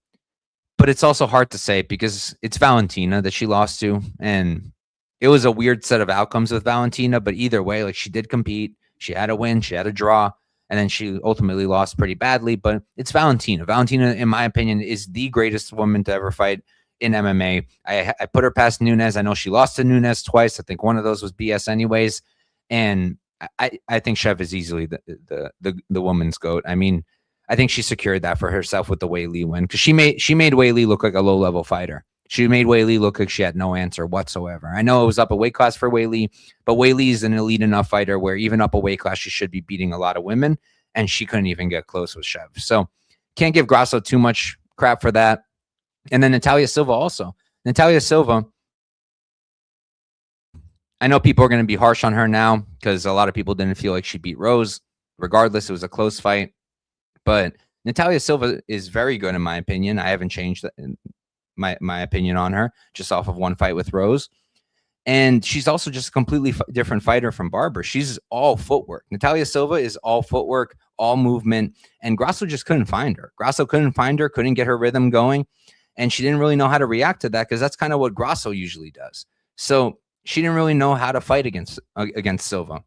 Speaker 1: But it's also hard to say because it's Valentina that she lost to. And it was a weird set of outcomes with Valentina. But either way, like she did compete. She had a win. She had a draw. And then she ultimately lost pretty badly. But it's Valentina. Valentina, in my opinion, is the greatest woman to ever fight in MMA. I put her past Nunes. I know she lost to Nunes twice. I think one of those was BS anyways. And I think Chev is easily the woman's GOAT. I mean, I think she secured that for herself with the Wei Li win because she made Wei Li look like a low-level fighter. She made Wei Li look like she had no answer whatsoever. I know it was up a weight class for Wei Li, but Wei Li is an elite enough fighter where even up a weight class, she should be beating a lot of women, and she couldn't even get close with Chev. So can't give Grasso too much crap for that. And then Natalia Silva also. Natalia Silva, I know people are going to be harsh on her now because a lot of people didn't feel like she beat Rose. Regardless, it was a close fight. But Natalia Silva is very good in my opinion. I haven't changed my opinion on her just off of one fight with Rose. And she's also just a completely different fighter from Barber. She's all footwork. Natalia Silva is all footwork, all movement. And Grasso just couldn't find her. Grasso couldn't find her, couldn't get her rhythm going. And she didn't really know how to react to that because that's kind of what Grasso usually does. So she didn't really know how to fight against Silva.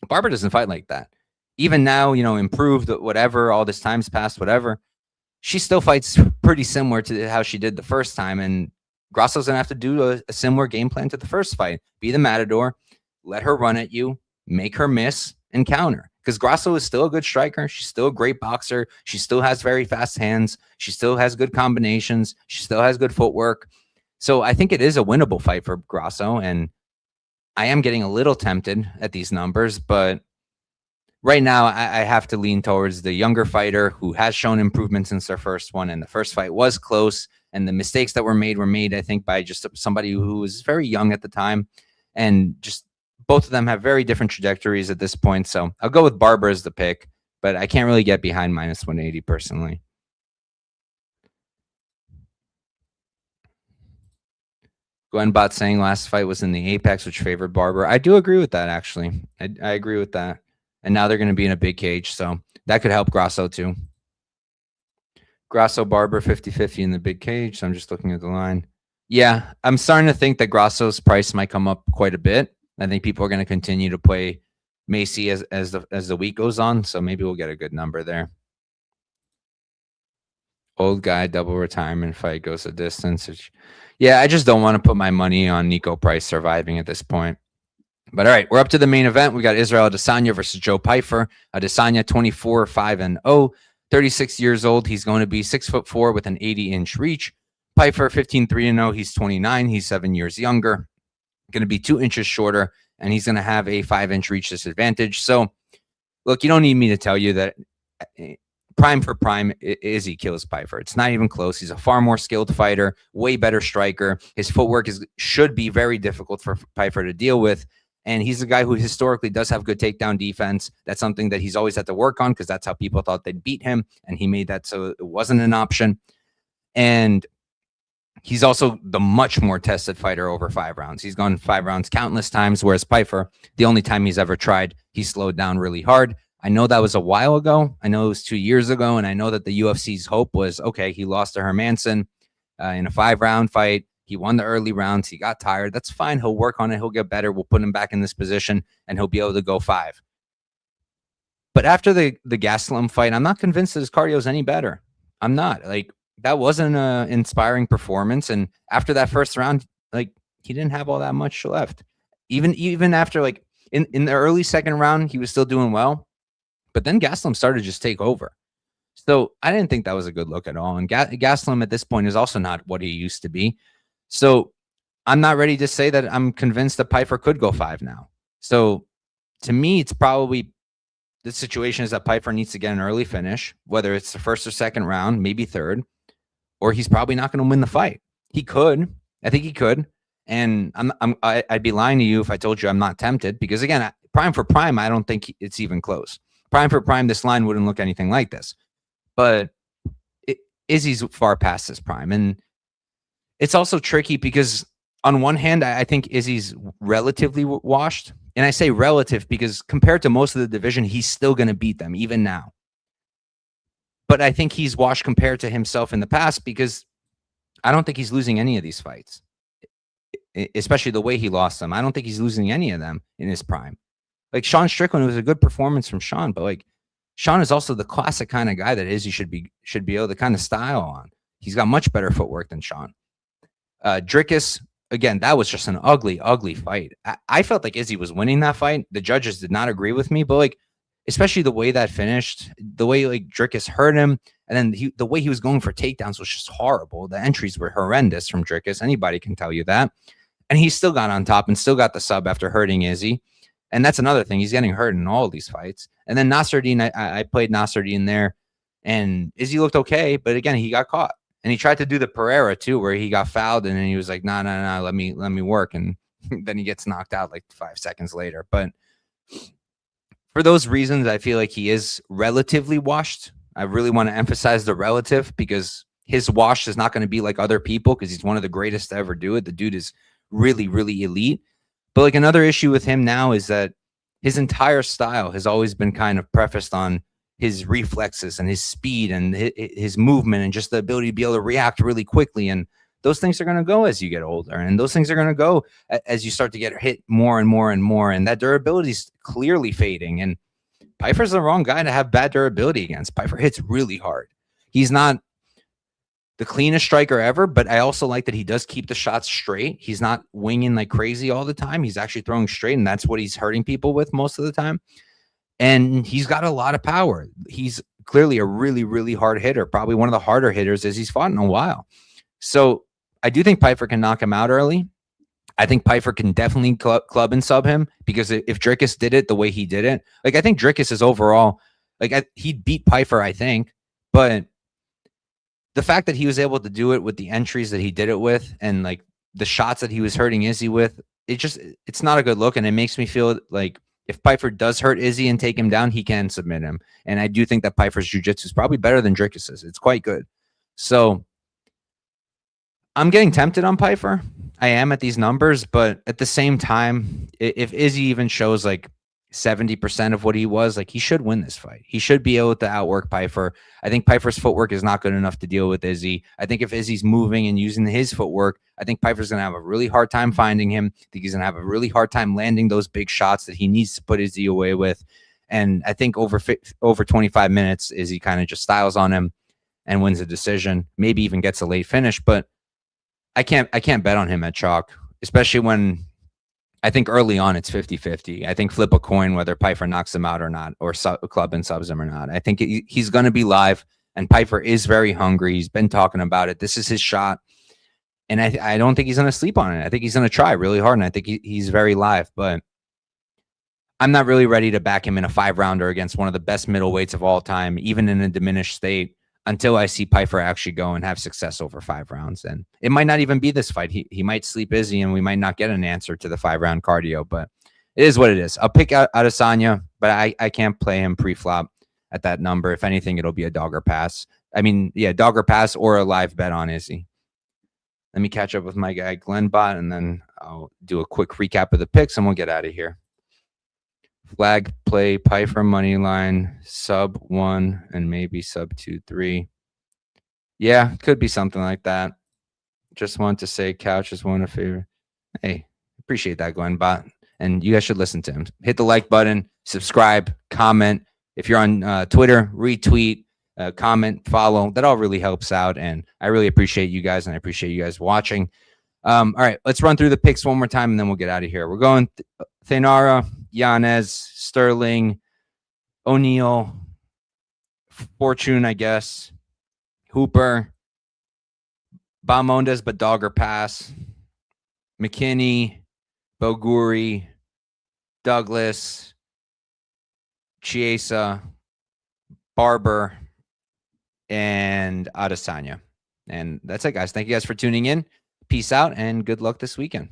Speaker 1: Barber doesn't fight like that. Even now, improved, whatever, all this time's passed, whatever, she still fights pretty similar to how she did the first time. And Grasso's going to have to do a similar game plan to the first fight. Be the matador, let her run at you, make her miss, and counter. Because Grasso is still a good striker. She's still a great boxer. She still has very fast hands. She still has good combinations. She still has good footwork. So I think it is a winnable fight for Grasso. And I am getting a little tempted at these numbers, but right now, I have to lean towards the younger fighter who has shown improvement since their first one. And the first fight was close. And the mistakes that were made, I think, by just somebody who was very young at the time. And just both of them have very different trajectories at this point. So I'll go with Barber as the pick, but I can't really get behind minus 180 personally. Gwenbot saying last fight was in the Apex, which favored Barber. I do agree with that, actually. I agree with that. And now they're going to be in a big cage, so that could help Grasso too. Grasso, Barber, 50-50 in the big cage. So I'm just looking at the line. Yeah, I'm starting to think that Grasso's price might come up quite a bit. I think people are going to continue to play Macy as the week goes on, so maybe we'll get a good number there. Old guy, double retirement fight goes a distance. Yeah, I just don't want to put my money on Nico Price surviving at this point. But all right, we're up to the main event. We got Israel Adesanya versus Joe Pyfer. Adesanya 24-5-0, 36 years old. He's going to be 6'4" with an 80-inch reach. Pyfer 15-3-0. He's 29. He's 7 years younger. Going to be 2 inches shorter, and he's going to have a 5-inch reach disadvantage. So, look, you don't need me to tell you that prime for prime, Izzy kills Pyfer. It's not even close. He's a far more skilled fighter, way better striker. His footwork should be very difficult for Pyfer to deal with. And he's a guy who historically does have good takedown defense. That's something that he's always had to work on because that's how people thought they'd beat him. And he made that so it wasn't an option. And he's also the much more tested fighter over 5 rounds. He's gone 5 rounds countless times, whereas Pyfer, the only time he's ever tried, he slowed down really hard. I know that was a while ago. I know it was 2 years ago. And I know that the UFC's hope was, okay, he lost to Hermanson in a 5-round fight. He won the early rounds. He got tired. That's fine. He'll work on it. He'll get better. We'll put him back in this position, and he'll be able to go 5. But after the Gastelum fight, I'm not convinced that his cardio is any better. I'm not. Like, that wasn't an inspiring performance. And after that first round, like, he didn't have all that much left. Even after, like, in the early second round, he was still doing well. But then Gastelum started to just take over. So I didn't think that was a good look at all. And Gastelum at this point is also not what he used to be. So I'm not ready to say that I'm convinced that Pyfer could go 5 now. So to me, it's probably the situation is that Pyfer needs to get an early finish, whether it's the first or second round, maybe third, or he's probably not going to win the fight. He could. I think he could. And I'd be lying to you if I told you I'm not tempted, because again, prime for prime, I don't think it's even close. Prime for prime, this line wouldn't look anything like this. But Izzy's far past his prime. And it's also tricky because on one hand, I think Izzy's relatively washed. And I say relative because compared to most of the division, he's still going to beat them even now. But I think he's washed compared to himself in the past because I don't think he's losing any of these fights, especially the way he lost them. I don't think he's losing any of them in his prime. Like Sean Strickland, was a good performance from Sean, but like Sean is also the classic kind of guy that Izzy should be able to kind of style on. He's got much better footwork than Sean. Dricus, again, that was just an ugly, ugly fight. I felt like Izzy was winning that fight. The judges did not agree with me, but like, especially the way that finished, the way like Dricus hurt him, and then the way he was going for takedowns was just horrible. The entries were horrendous from Dricus. Anybody can tell you that. And he still got on top and still got the sub after hurting Izzy. And that's another thing. He's getting hurt in all of these fights. And then Nasruddin, I played Nasruddin there, and Izzy looked okay, but again, he got caught. And he tried to do the Pereira too, where he got fouled, and then he was like, no, let me work. And then he gets knocked out like 5 seconds later. But for those reasons, I feel like he is relatively washed. I really want to emphasize the relative because his wash is not going to be like other people because he's one of the greatest to ever do it. The dude is really, really elite. But like another issue with him now is that his entire style has always been kind of prefaced on his reflexes and his speed and his movement and just the ability to be able to react really quickly. And those things are going to go as you get older. And those things are going to go as you start to get hit more and more and more. And that durability is clearly fading. And Pyfer's the wrong guy to have bad durability against. Pyfer hits really hard. He's not the cleanest striker ever, but I also like that he does keep the shots straight. He's not winging like crazy all the time. He's actually throwing straight, and that's what he's hurting people with most of the time. And he's got a lot of power. He's clearly a really, really hard hitter, probably one of the harder hitters as he's fought in a while. So I do think Pyfer can knock him out early. I think Pyfer can definitely club and sub him because if Dricus did it the way he did it, like I think Dricus is overall, like he'd beat Pyfer, I think, but the fact that he was able to do it with the entries that he did it with and like the shots that he was hurting Izzy with, it's not a good look. And it makes me feel like if Pyfer does hurt Izzy and take him down, he can submit him. And I do think that Pyfer's jiu-jitsu is probably better than Dricus's. It's quite good. So I'm getting tempted on Pyfer. I am at these numbers, but at the same time, if Izzy even shows like 70% of what he was, like he should win this fight. He should be able to outwork Pyfer. I think Pyfer's footwork is not good enough to deal with Izzy. I think if Izzy's moving and using his footwork, I think Pyfer's going to have a really hard time finding him. I think he's going to have a really hard time landing those big shots that he needs to put Izzy away with. And I think over 25 minutes, Izzy kind of just styles on him and wins a decision, maybe even gets a late finish. But I can't bet on him at chalk, especially when I think early on it's 50-50. I think flip a coin whether Pyfer knocks him out or not, or club and subs him or not. I think he's going to be live, and Pyfer is very hungry. He's been talking about it. This is his shot, and I don't think he's going to sleep on it. I think he's going to try really hard, and I think he's very live, but I'm not really ready to back him in a 5-rounder against one of the best middleweights of all time, even in a diminished state, until I see Pyfer actually go and have success over 5 rounds. And it might not even be this fight. He might sleep Izzy and we might not get an answer to the 5-round cardio, but it is what it is. I'll pick out Adesanya, but I can't play him pre-flop at that number. If anything, it'll be a dog or pass. I mean, yeah, dog or pass or a live bet on Izzy. Let me catch up with my guy Glenbot, and then I'll do a quick recap of the picks and we'll get out of here. Flag play, Pyfer money line, sub 1 and maybe sub 2-3. Yeah, could be something like that. Just want to say Couch is one of favorite. Hey, appreciate that, Glenbot. And you guys should listen to him. Hit the like button, subscribe, comment. If you're on Twitter, retweet, comment, follow. That all really helps out. And I really appreciate you guys, and I appreciate you guys watching. All right, let's run through the picks one more time, and then we'll get out of here. We're going Thainara, Yanez, Stirling, O'Neal, Fortune, I guess, Hooper, Bahamondes, but dog or pass, McKinney, Belgaroui, Douglas, Chiesa, Barber, and Adesanya. And that's it, guys. Thank you guys for tuning in. Peace out and good luck this weekend.